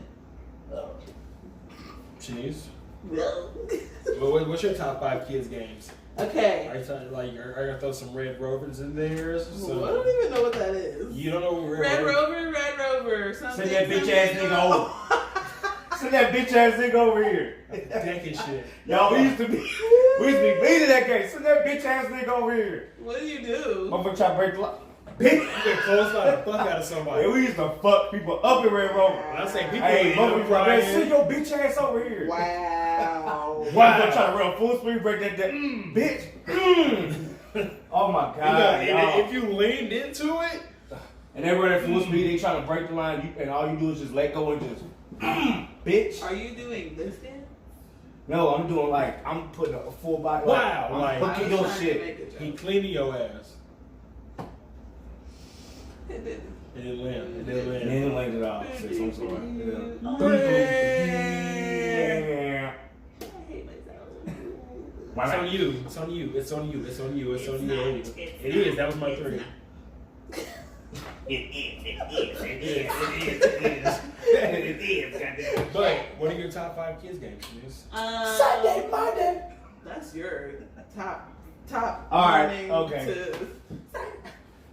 Cheese. No. What's your top 5 kids games? Okay. Are you gonna throw some Red Rovers in there? I don't even know what that is. You don't know what Red Rover. Something. Send that bitch ass nigga over. Send that bitch ass nigga over here. Deck and shit. Y'all, we used to be beating that game. Send that bitch ass nigga over here. What do you do? Motherfucker try to break the lock. You get close by the fuck out of somebody. And we used to fuck people up in Red Rover. When I say people, Hey, you know, motherfucker, send your bitch ass over here. Wow. Wow. Try to run full speed, break that bitch. Oh my god. And if you leaned into it, and they run at full speed, they trying to break the line, and all you do is just let go and just, bitch. Are you doing this then? No, I'm doing I'm putting a full body. Wow, I'm hooking your shit. he cleaning your ass. It didn't. It didn't land. And then land it off. I'm sorry. I hate myself. It's on you. It's on you. It's on you. It's on you. It's on you. It is. That was my 3. It is. But what are your top 5 kids games, Miss? Sunday, Monday. That's your top. All right, morning okay. to-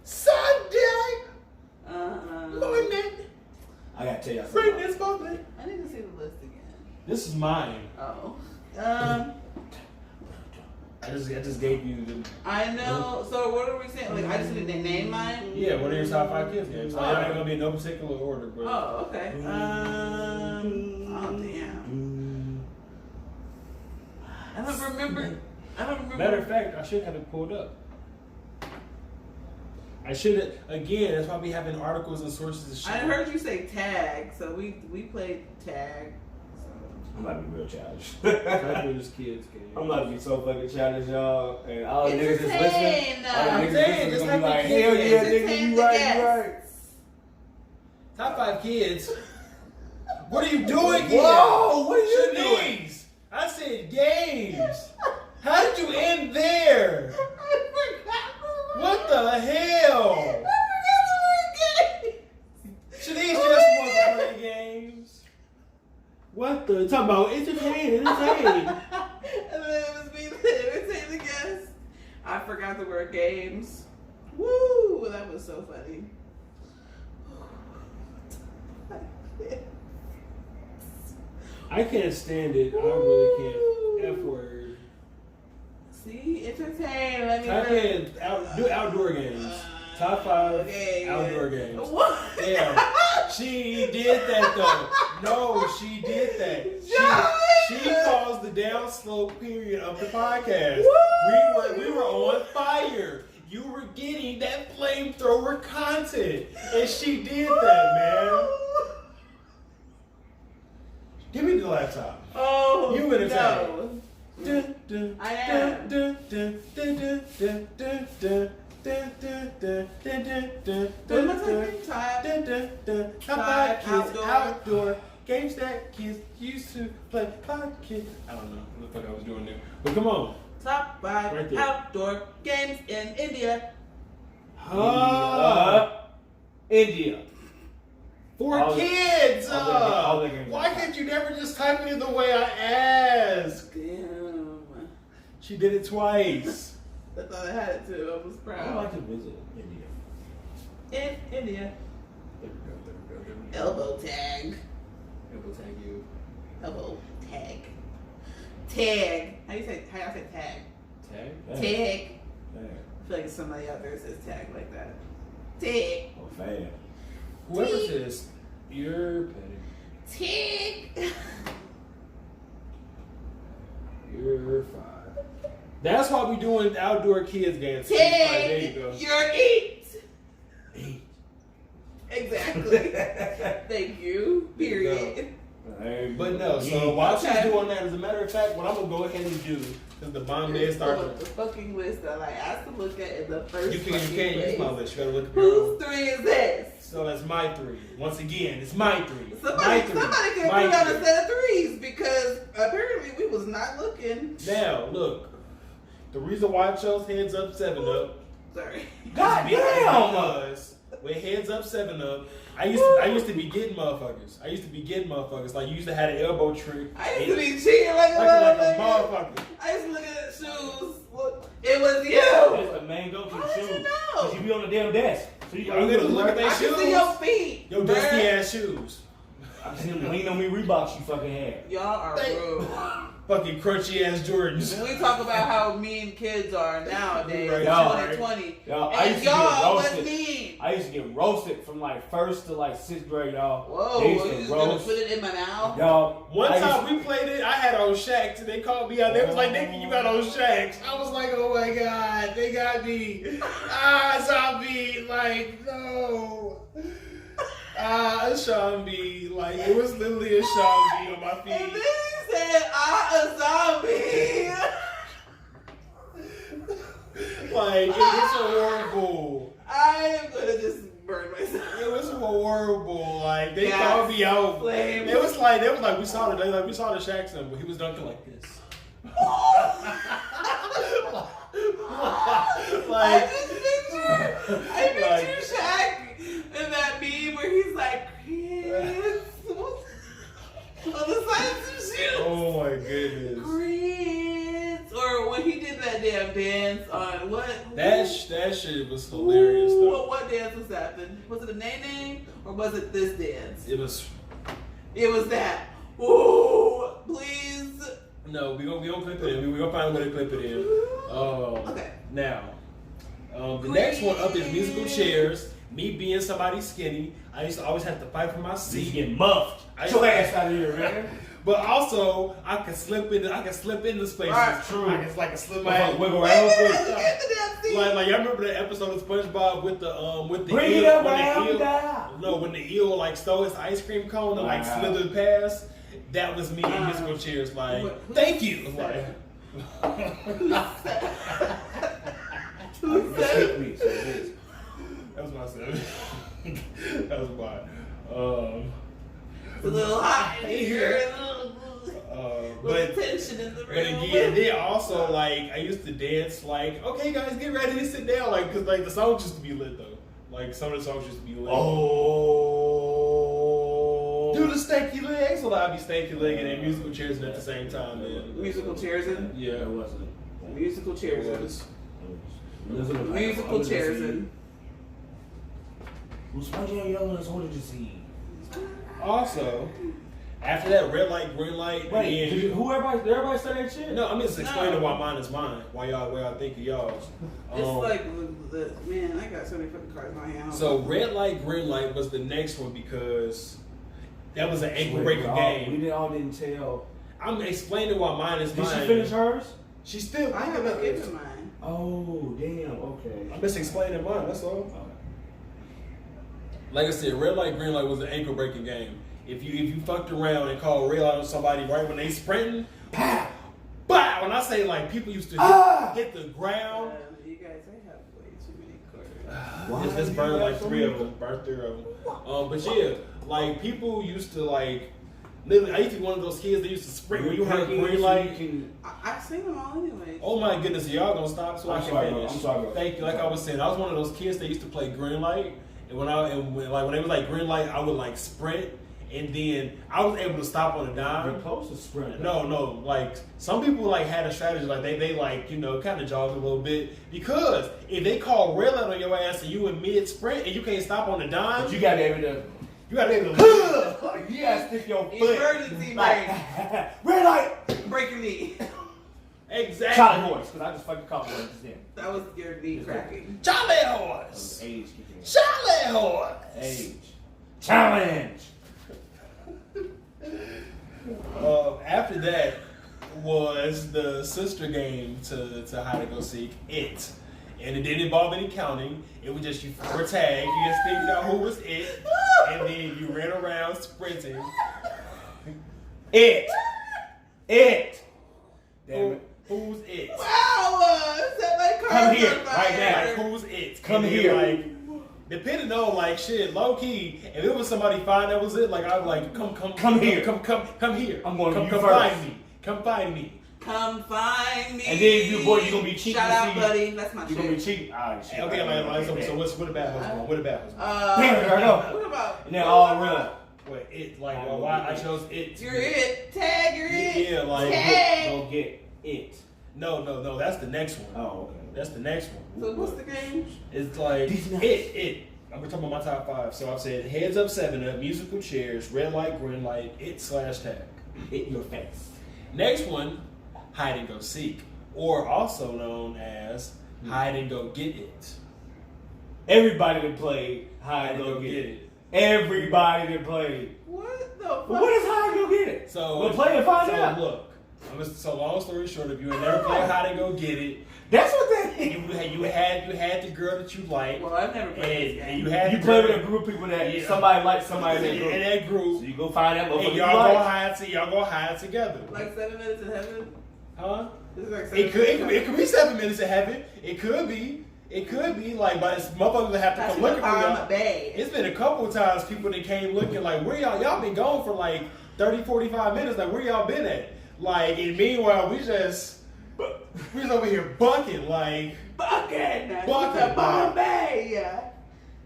Sunday morning. I gotta tell y'all something. Bring this moment. I need to see the list again. This is mine. Oh. I just gave you the. I know. So what are we saying? I just need to name mine. Yeah, what are your top 5 kids games? So Oh. they're not gonna be in no particular order, but. Oh, okay. Oh damn. I don't remember. Matter of fact, I should have it pulled up. I should have. Again, that's why we having articles and sources and shit. I heard you say tag, so we played tag. I'm about to be real childish. Try to this kids game. I'm about to be so fucking childish, y'all. And all the niggas that's Entertain, listening, all the I'm niggas saying, listening just gonna be like like, the hell kids, yeah, nigga, entertain you the right, you guests. right. Top 5 kids. What are you doing here? Whoa, what are you doing? Shanice, I said games. How did you end there? What the hell? Shanice just wants to play games. What the? Talking about entertain. And then it was me that entertain the guests. I forgot the word games. Woo! That was so funny. I can't stand it. I really can't. F word. See, entertain. Let me Type know. in do outdoor games. Top 5 Okay, outdoor yeah. games. What? Yeah, she did that though. No, she did that. She caused the downslope period of the podcast. We were on fire. You were getting that flamethrower content, and she did that, man. Give me the laptop. Oh, You entertain. no. I am. Top 5 kids outdoor games that kids used to play. 5 kids. I don't know what the fuck I was doing there. But come on. Top 5 Right there. outdoor games in India. India. For All the- kids! all the games. Why can't you never just type it the way I asked? Damn. She did it twice. I thought I had it too. I was I would proud. like to visit India. In India. Elbow tag. Elbow tag you. Elbow tag. Tag. How you say tag? Tag? Tag. Yeah. I feel like somebody out there says tag like that. Tag. Oh, fan. Whoever says you're petty. Tag. You're 5. That's why we doing outdoor kids games. There you go. Tag. You're 8. Eight. Exactly. Thank you. Period. But no, so while she's doing that, as a matter of fact, what I'm gonna go ahead and do is the Bombay started. The fucking list that I asked to look at in the first. You can't use my list. You gotta look at your Whose own. 3 is this? So that's my 3. Once again, it's my 3. Somebody can My put out a 3. set of 3s because apparently we was not looking. Now look, the reason why I chose Heads Up 7 Up. Sorry. God is damn! because with Heads Up 7-Up. I used to be getting motherfuckers. Like you used to have the elbow trick. I used to be cheating like a motherfucker. I used to look at the shoes. It was you. That's the main go-to How did shoes. you know? Cause you be on the damn desk. So you I'm gonna look at I their can shoes. see your feet. Your dusty ass shoes. I seen them lean on me Reeboks you fucking had. Y'all are rude. Fucking crunchy ass Jordans. When we talk about how mean kids are nowadays, Right. 2020, Y'all, I used and to get y'all was roasted. mean. I used to get roasted from like 1st to like 6th grade, y'all. Whoa, They you used just to gonna roast. put it in my mouth? Y'all, One I used time we played it, I had on Shaqs and they called me out. They was like, nigga, you got on Shaqs. I was like, oh my God, they got me. Zombie, like, no. A Sean B. Like, it was literally a Sean B on my And then feet. he said, a zombie. Like, it was horrible. I am gonna just burn myself. It was horrible. Like, they Gas, called me out. flame. They was like, we saw the Shaq symbol. He was dunking like this. I picture Shaq in that meme where he's like, Chris, on the side of some shoes. Oh my goodness. Chris. Or when he did that damn dance on what? That shit was hilarious Ooh, though. what dance was that? Was it a name or was it this dance? It was that. Ooh, please. no. We gonna clip it in. We gonna find a way to clip it in. Okay. Now, the next one up is musical chairs. Me being somebody skinny, I used to always have to fight for my You seat. get muffed. Get your ass out of here, man. But also, I can slip into spaces. Right, true. I can slip my ass. Wiggle Wait a around minute, quick. you get the damn seat. Like y'all remember that episode of SpongeBob with the Bring eel, it up, when round the eel, down. no, when the eel like stole his ice cream cone and like Wow. slithered past. That was me in musical chairs. Like, thank you. Like, Who said it? Me, so it is. that was my seven. That was mine. It's a little hot in here. But Little tension in the But room. again, then also like I used to dance like, okay guys, get ready to sit down, like because like the songs used to be lit though. Like some of the songs used to be lit. Oh. Do the stanky legs, well I'd be stanky legging and musical chairs at the same time, man. Musical chairs in. Yeah, It wasn't. Musical chairs it in. was. Musical chairs in. Who's funny yelling as old as you see? Also, after that, red light, green light. Wait, and who everybody say that shit? no, I'm just explaining No. why mine is mine. Why y'all think of y'all's. It's like, man, I got so many fucking cards in my hand. So red light, green light was the next one because that was an ankle breaking game. We all didn't tell. I'm explaining why mine is Did mine. she finish hers? She's still. I haven't given mine. Oh, damn. Okay. I'm just explaining mine. That's all. Like I said, red light, green light was an ankle breaking game. If you fucked around and called red light on somebody right when they sprinting, pow, pow. When I say like people used to hit the ground. You guys, I have way too many cards. Just burn like three of them. Burn 3 of them. But yeah, like people used to like. Literally, I used to be one of those kids that used to sprint when you heard green light. I've seen them all anyways. Oh my goodness, y'all gonna stop so I can finish. I'm sorry. Thank you. Like I was saying, I was one of those kids that used to play green light, and when they was like green light, I would like sprint, and then I was able to stop on a dime. You're close to sprint. No, like some people like had a strategy, like they like kind of jogged a little bit because if they call red light on your ass and you in mid sprint and you can't stop on the dime, But you got to be able to. you gotta be able to. You got to stick your foot. Emergency Like, brake. red light. Break your knee. Exactly. Charlie horse, because I just fucking called it just then. That was your knee cracking. Charlie horse. Age kicking in. Charlie horse. Age. Challenge. After that was the sister game to hide and go seek, it. And it didn't involve any counting. It was just you were tagged. You just figured out who was it, and then you ran around sprinting. It. Damn it. Who's it? Wow! Set my cards Come here, on fire. right now. Like who's it? Come And then, here. Like, depending on like shit, low key. If it was somebody fine that was it, like I'd like come Come here. come here. I'm going to come you come first. find me. Come find me. Come find me. And then you gonna be cheating. Shout out, buddy. That's my You shit. gonna be cheating. Alright, shit. Okay, so what about husband? What about husband? What about? And then all real. Wait, it like why I chose it? You're it. Tag, you're it. Yeah, like Tag. Go get it. no, that's the next one. Oh, okay. That's the next one. So what's the game? It's like These nuts. it. I'm talking about my top 5. So I've said heads up, 7 up, musical chairs, red light, green light, it/tag. Hit your face. Next one, hide and go seek, or also known as hide and go get it. Everybody that played hide and go get it. Everybody that played. What the fuck? What is hide and go get it? So we'll play and find out. Look, so long story short, if you had never played hide and go get it, That's what that is. you had the girl that you like, Well, I've never played this game. and you had You the play girl- with a group of people that somebody likes somebody in that group. in that group, So you go find that motherfucker and you y'all like. go hide together. Like 7 minutes in heaven? Huh? This is like 7 It could be 7 minutes in heaven. It could be like, but it's motherfuckers that have to come looking for y'all. It's been a couple of times people that came looking like, where y'all been gone for like 30, 45 minutes, like where y'all been at? Like, and meanwhile we just over here bucking like Bucking! Bucking, Bombay!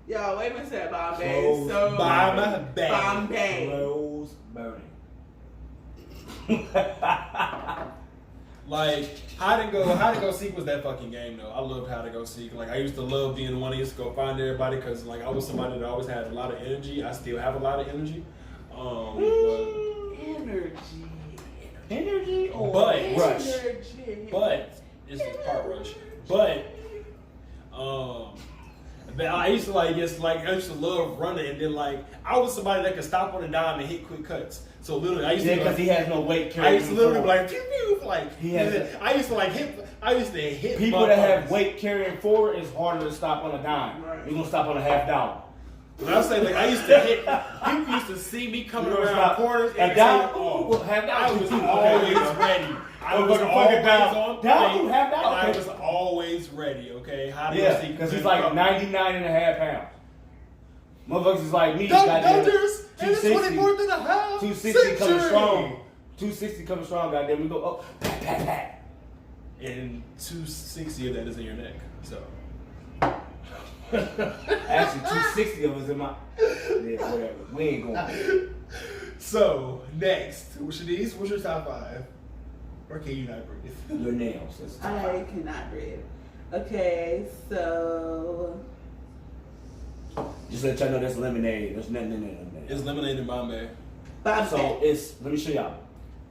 Yo, wait a minute, say Bombay. Clothes So Bombay. Bombay. Clothes burning. Like hide and go seek was that fucking game though. I loved hide and go seek. Like I used to love being the one that used to go find everybody because like I was somebody that always had a lot of energy. I still have a lot of energy. Energy. But rush. Energy. It's the part rush. But I used to I used to love running, and then like I was somebody that could stop on a dime and hit quick cuts. So literally, I used to because he has no weight I carrying. used to literally be like, pew, pew, like I used to hit people that have weight carrying forward. It's harder to stop on a dime. Right. You're gonna stop on a $50. When I say like I used to hit, people used to see me coming around corners and $1. say, I I was always ready. I was Motherfucker always fucking down. on Down, point, $2, and I okay. was always ready. Okay, how do you Yeah, see? because he's like 99.5 pounds. Motherfuckers is like me. Don't goddamn, just and it's 260. 24th and a half. 260 coming strong. 260 coming strong. Goddamn, we go up. Pat, pat, pat. And 260 of that is in your neck. So Actually, 260 of us in my. Yeah, whatever. We ain't going. So next, Shanice, what's your top 5? Or can you not breathe? Your nails. That's the I top. cannot breathe. Okay, so Just let y'all know that's lemonade. There's nothing in there. Lemonade. It's lemonade and Bombay. So it's. Let me show y'all.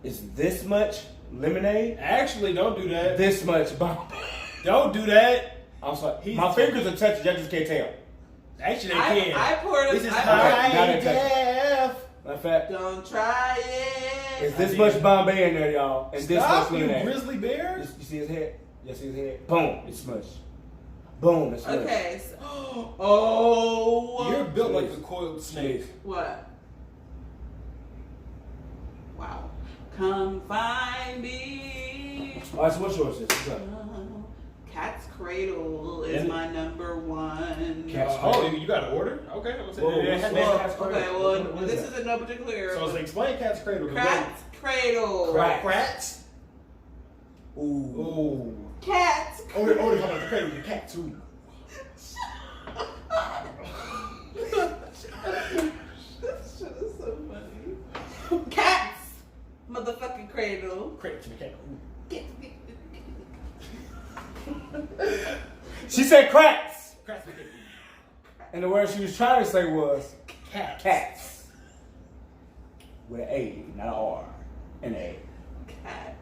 It's this much lemonade. Actually, don't do that. This much Bombay. Don't do that. I'm sorry. He's- My fingers are touching. Y'all just can't tell. Actually, they can. I poured This is I high Now they def. Matter of fact, Don't try it. it's this much Bombay in there, y'all. And this Stop, much you lemonade. grizzly bear. You see his head? You see his head? Boom, it's smushed. Boom, it's smushed. Okay. So, oh. You're built like a coiled snake. What? Wow. Come find me. All right, so what's yours? Sis? What's up? Cat's Cradle is And- my number 1. Cat's Oh, you got an order? Okay, I'm gonna say Whoa, that. what's Well, Cat's Cradle? okay, well, What is this that? is in no particular area. So explain Cat's Cradle. Cat's Cradle. Crats. Ooh. Ooh. Cat's Oh, you're talking about the cradle with the cat too. This shit is so funny. Cat's motherfucking Cradle. Cradle to the cat. She said cracks. Crats to the cat. And the word she was trying to say was Cats. cats. With an A, not an R. An A. Cats.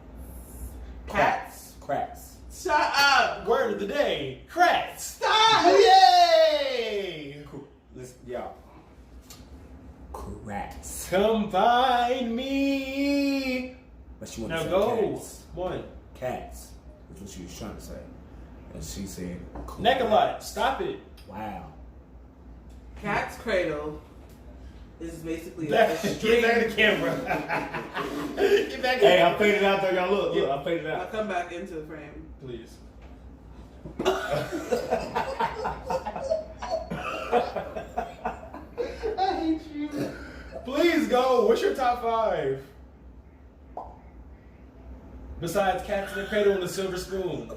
Cracks. Cracks. Shut up. Word of the day. Crats. Stop. Yay! Cool. Listen, y'all. Cracks. Come find me. But she wanted Now to say go. cats. One. Cats. That's what she was trying to say. And she said Neck a lot. Stop it. Wow. Cat's Cradle is basically Get a back string. to the camera. Get back. Hey, I'm fading out there, y'all. Look, I faded I'll out. come back into the frame. Please. I hate you. Please go. What's your top 5? Besides Cats in the Cradle and the Silver Spoon.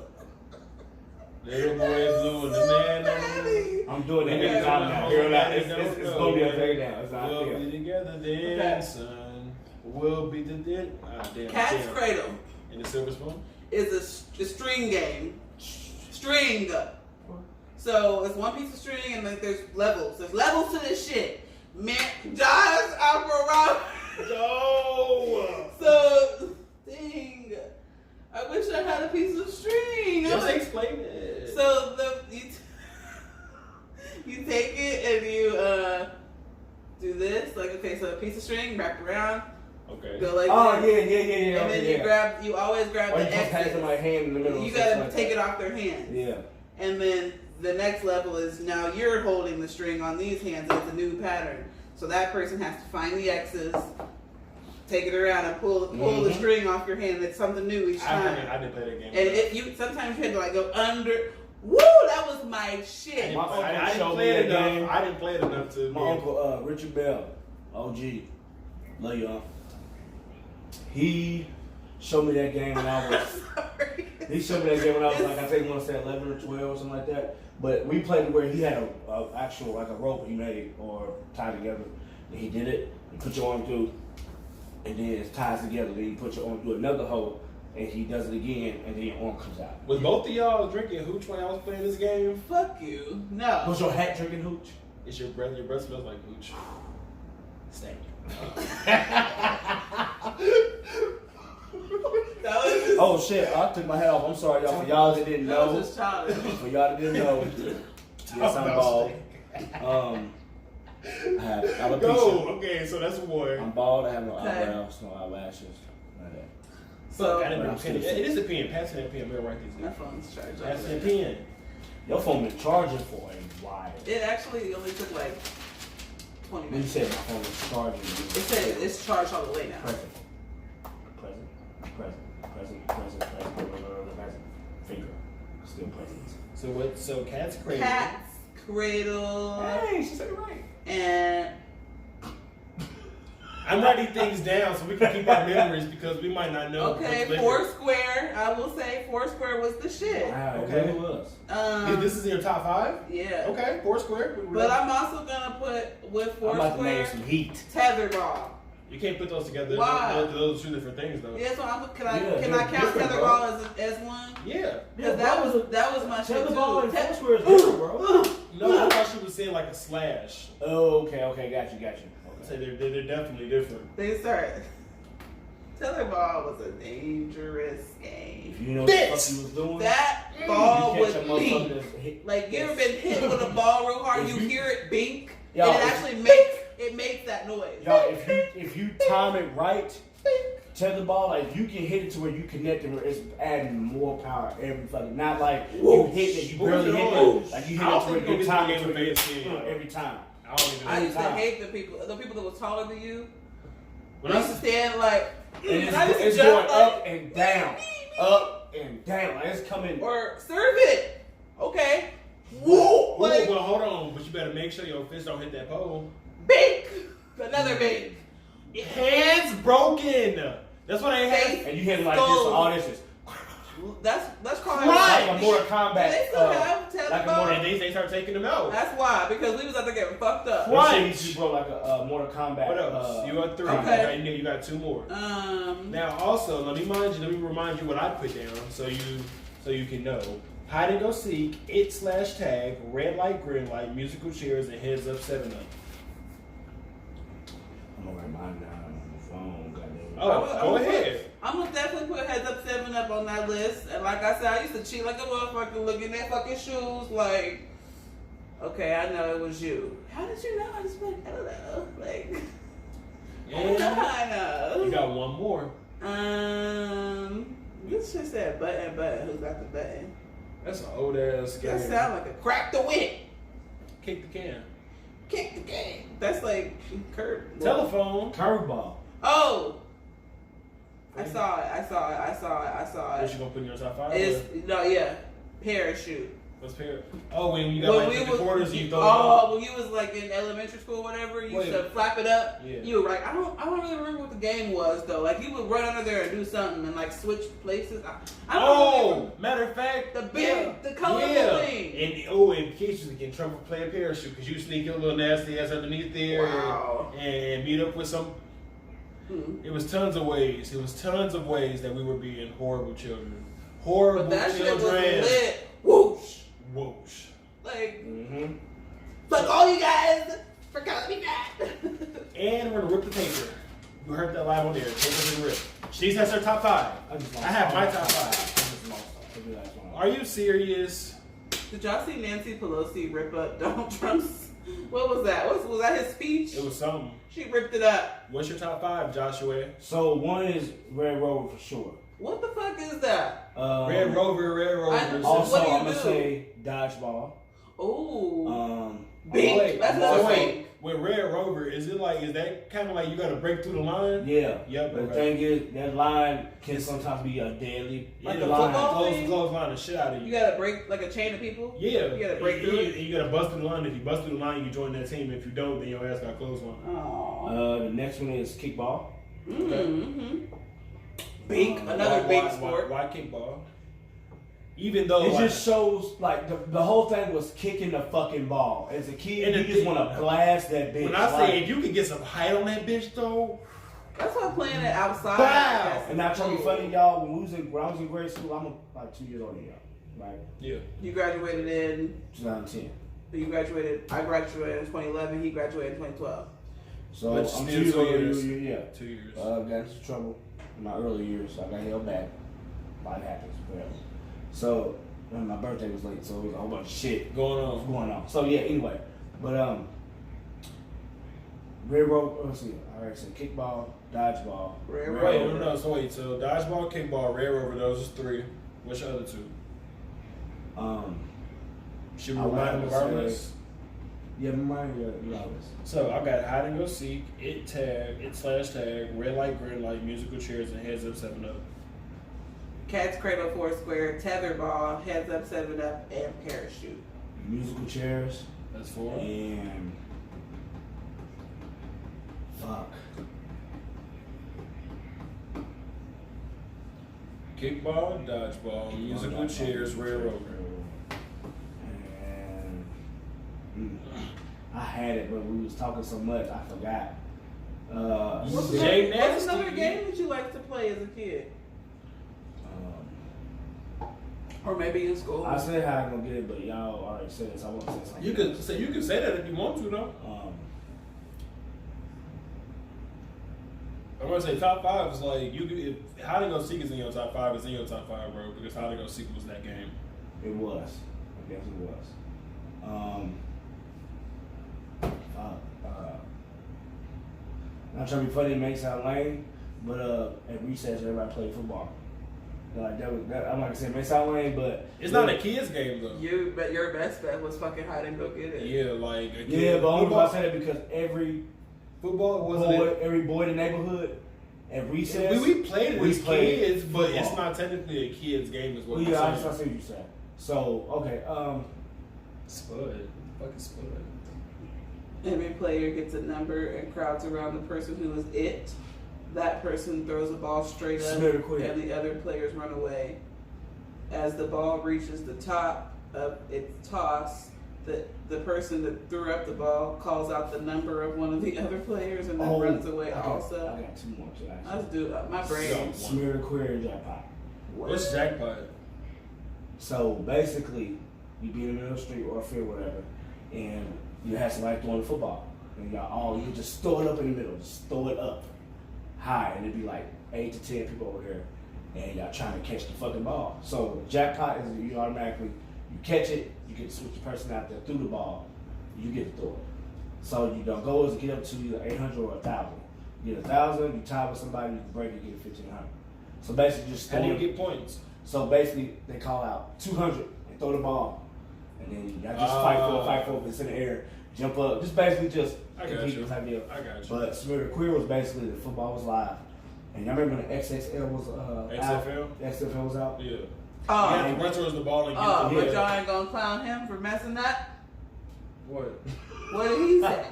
Little boy blue and the man on the moon. I'm doing it every time now. It's going to be a very now. It's not We'll fair. be together then, son. We'll be the damn. Cat's Cradle And the Silver Spoon? is a string game. String. So it's one piece of string and like there's levels. There's levels to this shit. Man, Josh Alvarado. No! So, dang. I wish I had a piece of string. Just explain it. So you take it and you do this. Like, okay, so a piece of string, wrap around. Okay. Go like Oh, this. yeah. And then you always grab Or the you just pass exit. in my hand in the middle. You gotta take it off their hands. Yeah. And then the next level is now you're holding the string on these hands. It's a new pattern. So that person has to find the X's, take it around, and pull the string off your hand. It's something new each time. I didn't play that game. And sometimes you had to like go under. Woo! That was my shit. I didn't play it enough. I didn't play it enough to. My uncle Richard Bell, OG, love you, he showed me that game when I was. He showed me that game when I was like, I think I want to say 11 or 12 or something like that. But we played where he had a actual like a rope he made or tied together. And he did it. You put your arm through, and then it ties together. Then you put your arm through another hole, and he does it again, and then your arm comes out. Was both of y'all drinking hooch when I was playing this game? Fuck you. No. Was your hat drinking hooch? It's your breath. Your breath smells like hooch. Stank. Oh shit! I took my hat off. I'm sorry, y'all. For y'all that didn't That was know, just childish. for y'all that didn't know, yes, I'm bald. I have alopecia. Go. Okay, so that's one. I'm bald. I have no Okay. eyebrows, no eyelashes. None of that. So I didn't But know I'm pen. still It is a pen. Pass me that pen. We'll write my these. phone's charged. Pass me a Up. pen. Your phone been charging for a while. It actually only took like 20 You minutes. said my phone was charging. It said it's charged all the way now. Present. Finger. Still present. So what? So Cat's Cradle. Cat's Cradle. Hey, she said it right. And I'm writing things down so we can keep our memories because we might not know. okay, what's later. Foursquare. I will say Foursquare was the shit. Wow, Okay. it really was. This is in your top 5? Yeah. Okay, Foursquare. But I'm also gonna put with I'm about to name Foursquare some heat. tetherball. You can't put those together. Why? Those are two different things, though. Yeah, so can I Yeah, can they're I count different, tetherball as one? Yeah. Because that was my shit Tetherball too. and Foursquare is different, bro. No, I thought she was saying like a slash. Oh, okay, got you. I say they're definitely different. They start. Tetherball was a dangerous game. If you know what the fuck you was doing, That you ball catch a would motherfucker beat. that's hit. Like you ever been hit with a ball real hard? If You you- hear it bink, Yo, and it actually makes that noise. Y'all, if you time it right, tetherball, like you can hit it to where you connect it, where it's adding more power every fucking. Not like you hit it, you barely hit it. Like you hit it to where you time it to where you every time. I don't even know. I used to Anytime. hate the people that was taller than you. When I I used to stand like, And I used to it's jump going like, up and down, up and down. Like it's coming. or serve it. Okay. Whoa. Like, well, hold on, but you better make sure your fist don't hit that pole. bink. Another bink. Hands broken. That's what I had. And you hit it like this, so all this is That's called Right. like a Mortal Kombat. They still have like a tetherball. Mortal And they start taking them out. That's why, because we was out there getting fucked up. Right. You broke like a Mortal Kombat. What else? You got 3. Okay. You got 2 more. Um, Now, also, let me remind you what I put down so you can know. Hide and go seek, it/tag, red light, green light, musical chairs, and heads up 7-up. I'm gonna write mine down on the phone. Goddamn. Oh, go ahead. I'm gonna definitely put heads up 7-up on that list. And like I said, I used to cheat like a motherfucker, looking at fucking shoes like, okay, I know it was you. How did you know? I just like, I don't know. Like, I don't know how I know. You got 1 more. This shit said button. Who got the button? That's an old ass game. That sound like a crack the whip. Kick the can. Kick the game. That's like curve. Telephone. Curveball. Oh. I saw it. What you gonna put in your top 5? It's no, yeah. Parachute. What's pair? Oh, when you got like the quarters and you throw it Oh, when you was like in elementary school or whatever, you used to flap it up. Yeah. You were like, I don't really remember what the game was though. Like you would run under there and do something and like switch places. I don't really matter of fact, the colorful thing. And kids used to get in trouble for playing parachute because you sneak your little nasty ass underneath there and meet up with some. It was tons of ways. It was tons of ways that we were being horrible children. Horrible but that children. Shit was lit. Whoosh. Whoosh. Like, fuck all you guys for calling me fat. And we're gonna rip the paper. You heard that live on there. Paper's been ripped. She has her top 5. I have my top 5. Are you serious? Did y'all see Nancy Pelosi rip up Donald Trump's? What was that? Was that his speech? It was something. She ripped it up. What's your top 5, Joshua? So one is Red Rover for sure. What the fuck is that? Red Rover. Also, I'm gonna say dodgeball. Oh. Big. Wait, that's another thing. With Red Rover, is that kind of like you got to break through the line? Yeah. Yep. But the thing is, that line can sometimes be a deadly. Like the line. Close line the shit out of you. You gotta break like a chain of people? Yeah. You gotta break through it? You gotta bust through the line. If you bust through the line, you join that team. If you don't, then your ass got close line. Aww. The next one is kickball. Another big sport. Why kickball? Even though it just shows like the whole thing was kicking the fucking ball. As a kid, you just want to blast that bitch. When I say if you could get some height on that bitch though, that's why playing it outside. Wow. And not trying to be funny, y'all. When I was in grade school, I'm like 2 years older than y'all, right? Yeah. You graduated in 2010. I graduated in 2011. He graduated in 2012. So but I'm 2 2 years older than years. you. Yeah. 2 years. Got into trouble in my early years. So I got held back. Life happens, whatever. So my birthday was late, so it was a whole bunch of shit going on. So yeah, anyway, but Red Rover. Let's see. I already said kickball, dodgeball. Red Rover. No. So wait. So dodgeball, kickball, Red Rover. Those are 3. What's your other 2? Should we remind them of our list? Yeah, remind me of our list. So I got hide and go seek, it /tag, red light, green light, musical chairs, and heads up 7-up. Cat's Cradle, Foursquare, Tetherball, Heads Up, 7-Up, and Parachute. Musical chairs. That's 4. And fuck. Kickball, dodgeball, musical chairs, Red Rover. And I had it, but we was talking so much, I forgot. What's JNASTY. another game that you like to play as a kid? Or maybe in school. I said how I'm gonna get it, but y'all already said it, so I want to say something. You can say that if you want to though. I'm gonna say top 5 is like if hide and go seek is in your top 5, it's in your top 5, bro. Because hide and go seek was that game. It was. I guess it was. Not trying to be funny, it may sound lame, but at recess everybody played football. Like that, I'm not gonna say it may sound lame, but it's not a kid's game though. Your best bet was fucking hide and go get it. Yeah, like a kid. Yeah, but only I say that because every boy in the neighborhood at recess we played it as kids, but football. it's not technically a kid's game, is what Well, I'm yeah, saying. I see what you said. So okay, Spud, fucking Spud. Every player gets a number and crowds around the person who is it. That person throws the ball straight up, and the other players run away. As the ball reaches the top of its toss, the person that threw up the ball calls out the number of one of the other players and then runs away also. I got 2 more too, actually. Let's do it. My brain. Smear the queer and jackpot. What's jackpot? So basically, you be in the middle of the street or a field, whatever, and you have somebody throwing the football, and you just throw it up in the middle, just throw it up high, and it'd be like 8 to 10 people over here, and y'all trying to catch the fucking ball. So jackpot is you automatically you catch it, you get to switch the person out there through the ball, you get to throw it. So your goal is to get up to either 800 or 1,000. You get 1,000, you tie with somebody, you can break it, get 1,500. So basically, just how do you get points? So basically, they call out 200 and throw the ball, and then y'all just fight for it, it's in the air, jump up, just basically just compete type deal. I got you. But Smear the Queer was basically the football was live, and y'all remember when the XXL was XFL? XFL was out. Yeah. Oh. You have to run towards the ball and get Oh, the but ball. y'all ain't gonna clown him for messing up? What? What did he say?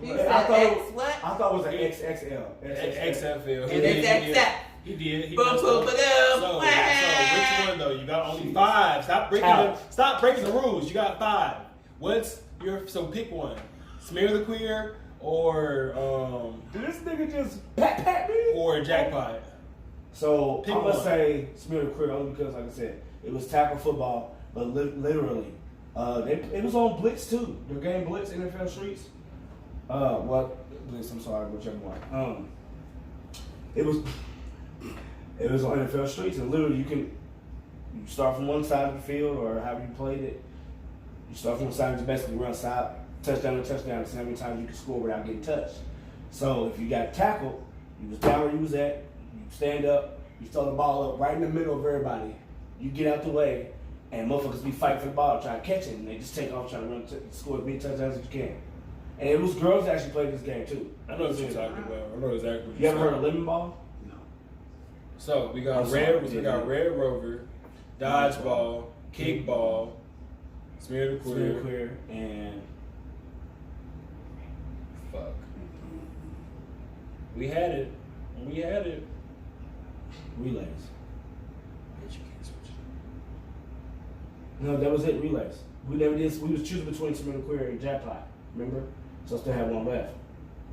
He said I thought it X was- what? I thought it was an XXL. XFL. And it's XF. He did. He Boom, messed boom, up. ba-dum. So which one though? You got only 5. Stop breaking the rules. You got 5. So pick one. Smear the Queer or Did this nigga just pat me? or Jackpot. So Pick I'm gonna one. say Smear the Queer only because, like I said, it was tackle football, but literally, it was on Blitz too. The game Blitz, NFL Streets. Blitz. I'm sorry, whichever one. It was on NFL Streets, and literally you start from one side of the field or however you played it. You start from one side and basically run side, touchdown to touchdown, and see how many times you can score without getting touched. So if you got tackled, you was down where you was at, you stand up, you throw the ball up right in the middle of everybody, you get out the way, and motherfuckers be fighting for the ball, trying to catch it, and they just take off trying to run, score as many touchdowns as you can. And it was girls that actually played this game too. I know what you're talking about. I know exactly what You ever heard of lemon ball? No. So we got I'm Red sorry. Red Rover, Dodgeball, Kickball, Smear the Smear Queer. Queer, and Fuck. We had it. relays. No, that was it, relays. We never did. We was choosing between Smear the Queer and Jackpot. Remember? So I still have one left.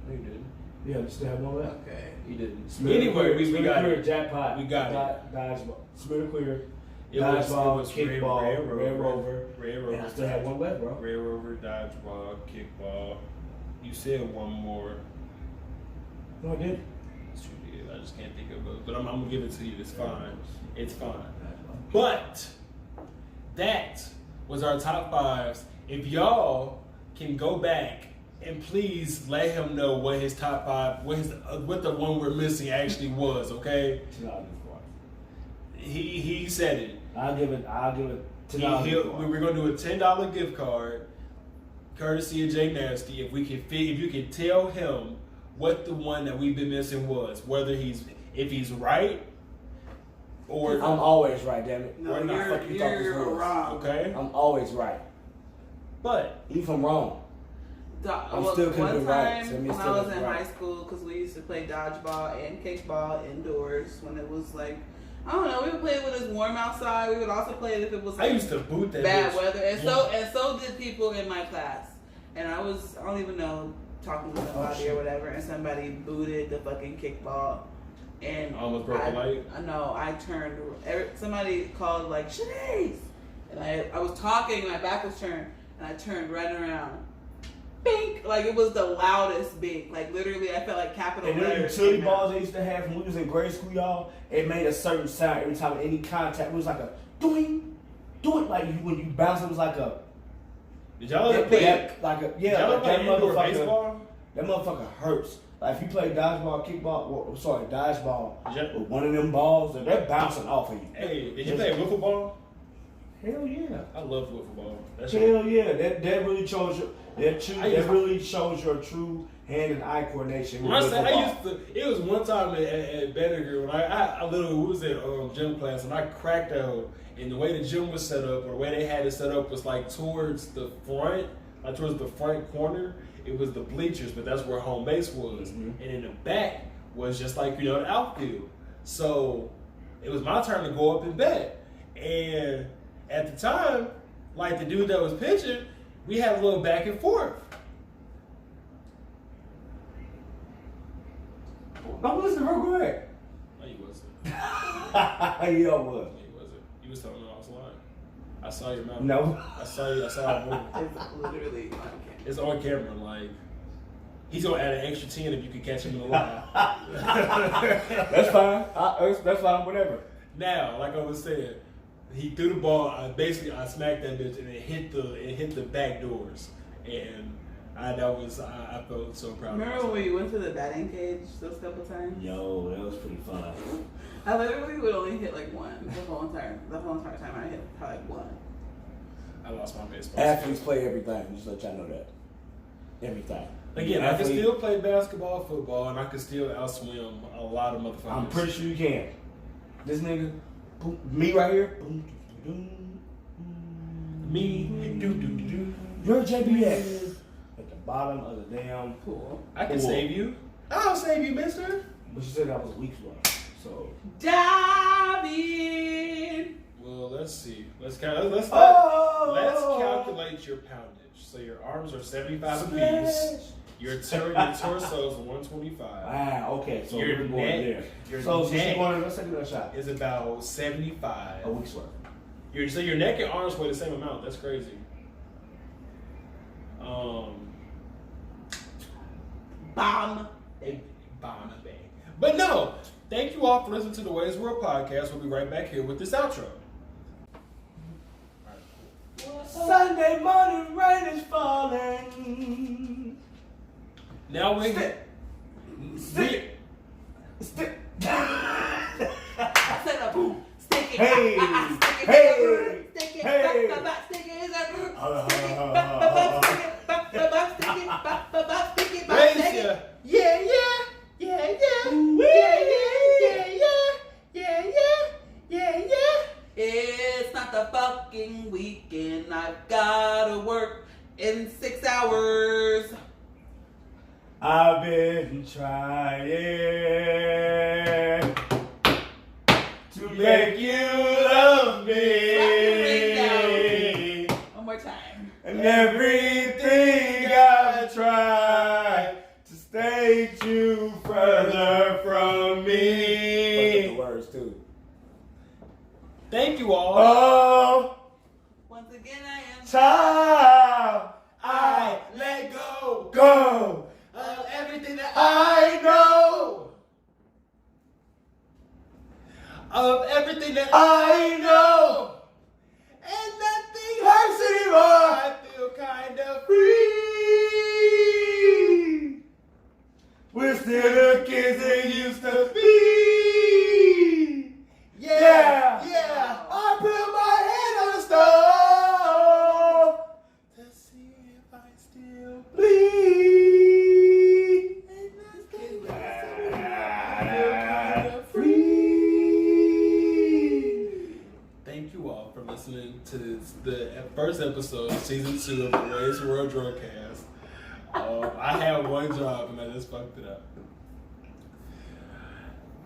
No, you didn't. Yeah, we still have one left. Okay. You didn't. Anyway, we got Queer, it. Jackpot. We got it. Dodgeball. Smear the Queer. It was Dodgeball, kickball, Red Rover. Red And I Rover. still have one left, bro. Red Rover, Dodgeball, Kickball. You said one more. No, I did. Yes, you did. I just can't think of it. But I'm gonna give it to you. It's fine. It's fine. But that was our top 5s. If y'all can go back and please let him know what his top 5, what the one we're missing actually was, okay? He said it. I'll give it $10. We're gonna do a $10 gift card, courtesy of JNASTY. If you can tell him what the one that we've been missing was, if he's right or I'm always right, damn it. No, Or not. Fuck you thought this you're was. wrong. okay. I'm always right. But Even if I'm wrong. I'm still could've one been right, time so it means when I still was was in right. high school, because we used to play dodgeball and kickball indoors when it was like, I don't know, we would play it when it was warm outside. We would also play it if it was I like used to boot that bad bitch. weather, and so did people in my class. And I don't even know, talking to somebody shit. or whatever, and somebody booted the fucking kickball. And Almost broke a light. I know. I turned. Somebody called like Shanae, and I was talking. My back was turned, and I turned right around. Bink! Like it was the loudest bink. Like literally, I felt like capital And then the letters. utility came out. balls they used to have when we was in grade school, y'all, it made a certain sound every time any contact. It was like a doing, like when you bounce, it was like a Did y'all ever play? that Indoor motherfucker. baseball? That motherfucker hurts. Like if you play dodgeball, kickball, dodgeball, Yeah. with one of them balls, they're bouncing off of you. Hey, did you play wiffle ball? Hell yeah. I love wiffle ball. That Hell yeah. That really shows really shows your true hand and eye coordination. When I said I used to, it was one time at Benninger when I literally was in gym class and I cracked out, and the way the gym was set up or the way they had it set up was like towards the front, like towards the front corner. It was the bleachers, but that's where home base was, and in the back was just like the outfield. So it was my turn to go up and bat, and at the time, like the dude that was pitching, we had a little back and forth. I'm listening real quick. No, you wasn't. Yeah, what? No, you wasn't. You was telling me I was lying. I saw your mouth. No. I saw you. I saw it moving. It's literally on camera. It's on camera. Like he's gonna add an extra 10 if you can catch him in the line. That's fine. That's fine. Whatever. Now, like I was saying, he threw the ball. I smacked that bitch and it hit the back doors, and I felt so proud. Remember of myself. when we went to the batting cage those couple times? Yo, that was pretty fun. I literally would only hit like one the whole entire time. I hit probably like one. I lost my baseball. Athletes play everything. Just let y'all know that. Everything. Again, I can Athlete- still play basketball, football, and I can still outswim a lot of motherfuckers. I'm pretty sure you can. This nigga, Boom, me right here. Boom, Me. Where JBS? At the bottom of the damn Cool. I can save you. I'll save you, mister. But you said that was weeks worth. So David. Well, let's see. Let's calculate your poundage. So your arms are 75 apiece. Your torso is 125. Ah, okay. So Your we're going neck- there. your So neck let's take another shot. is about 75. A week's worth. So your neck and arms weigh the same amount. That's crazy. Bomb. Bombay. But no, thank you all for listening to the WEI'S World podcast. We'll be right back here with this outro. Sunday morning rain is falling. Now we're Stick. Set up. Stick it. Hey. Stick it. Hey. Stick it. Hey. Stick it. It's not the fucking weekend. I've gotta work in 6 hours. I've been trying to make you love me. One more time. And everything I've tried to stay you further from me. The words too. Thank you all. Oh, Once again, I am child, I let go of everything that I know. of everything that I know. and nothing Hurts anymore. I feel kind of Free. We're still the kids they used to be. Yeah. I put my head on the stove to see if I still bleed. and nothing Free. Thank you all for listening to the first episode of season 2 of the WEI'S World Drunkcast. I had one job and I just fucked it up.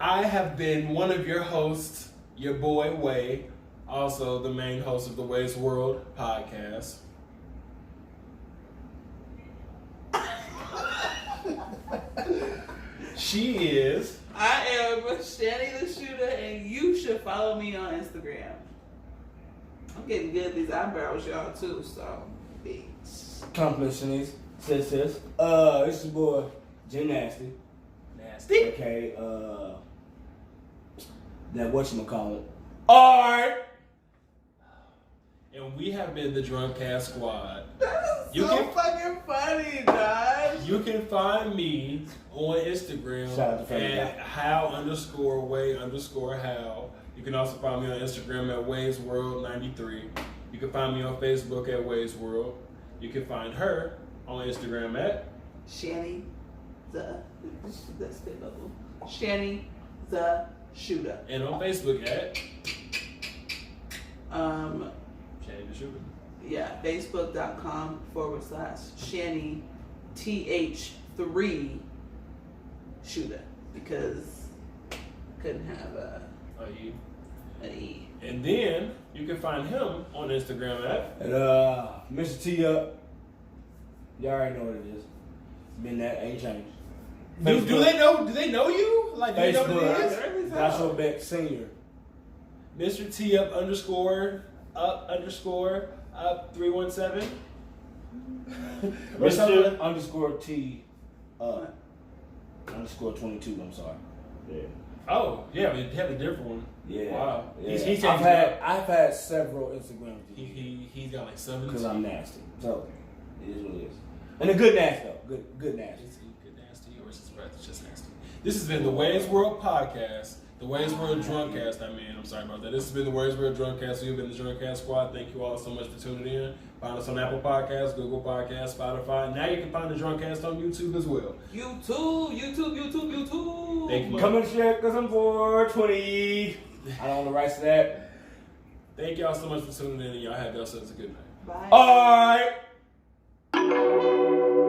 I have been one of your hosts, your boy Wei, also the main host of the WEI'S World podcast. She is. I am Shanny the Shooter, and you should follow me on Instagram. I'm getting good at these eyebrows, y'all, too, so thanks. Compliment Shanice. Sis. It's your boy, JNASTY. Nasty. Okay, that whatchamacallit. Art. And we have been the Drunkcast Squad. That is You so can- fucking funny, Josh. You can find me on Instagram Shout out to Family at Guy. how_way_how. You can also find me on Instagram at WEI'S World 93. You can find me on Facebook at WEI'S World. You can find her on Instagram at Shanny the spit bubble. Shanny the Shooter. and on Facebook at Shanny the Shooter. Yeah, facebook.com/Shanny TH3 Shooter, because couldn't have an E. And then you can find him on Instagram at And Mr. T up. Y'all already know what it is. Been that, ain't changed. Do they know you? Like, do they know what it is? Facebook, Joshua Beck Senior. Mr. T up up 317. Mr. _T _22. I'm sorry. Yeah. Oh, yeah, we have a different one. Yeah. Wow. Yeah. He's changed I've it up. had several Instagram He's got like 7 because I'm nasty. So it is what it is. And a good nasty though. Good nasty. Is he good nasty or is his breath just nasty? This has been the WEI'S World podcast. The WEI'S World Drunkcast, I'm sorry about that. This has been the WEI'S World Drunkcast. We've been the Drunkcast Squad. Thank you all so much for tuning in. Find us on Apple Podcasts, Google Podcasts, Spotify. Now you can find the Drunkcast on YouTube as well. YouTube. Thank you. Come and check because I'm 420. I don't own the rights to that. Thank y'all so much for tuning in, and y'all have yourselves a good night. Bye. All right.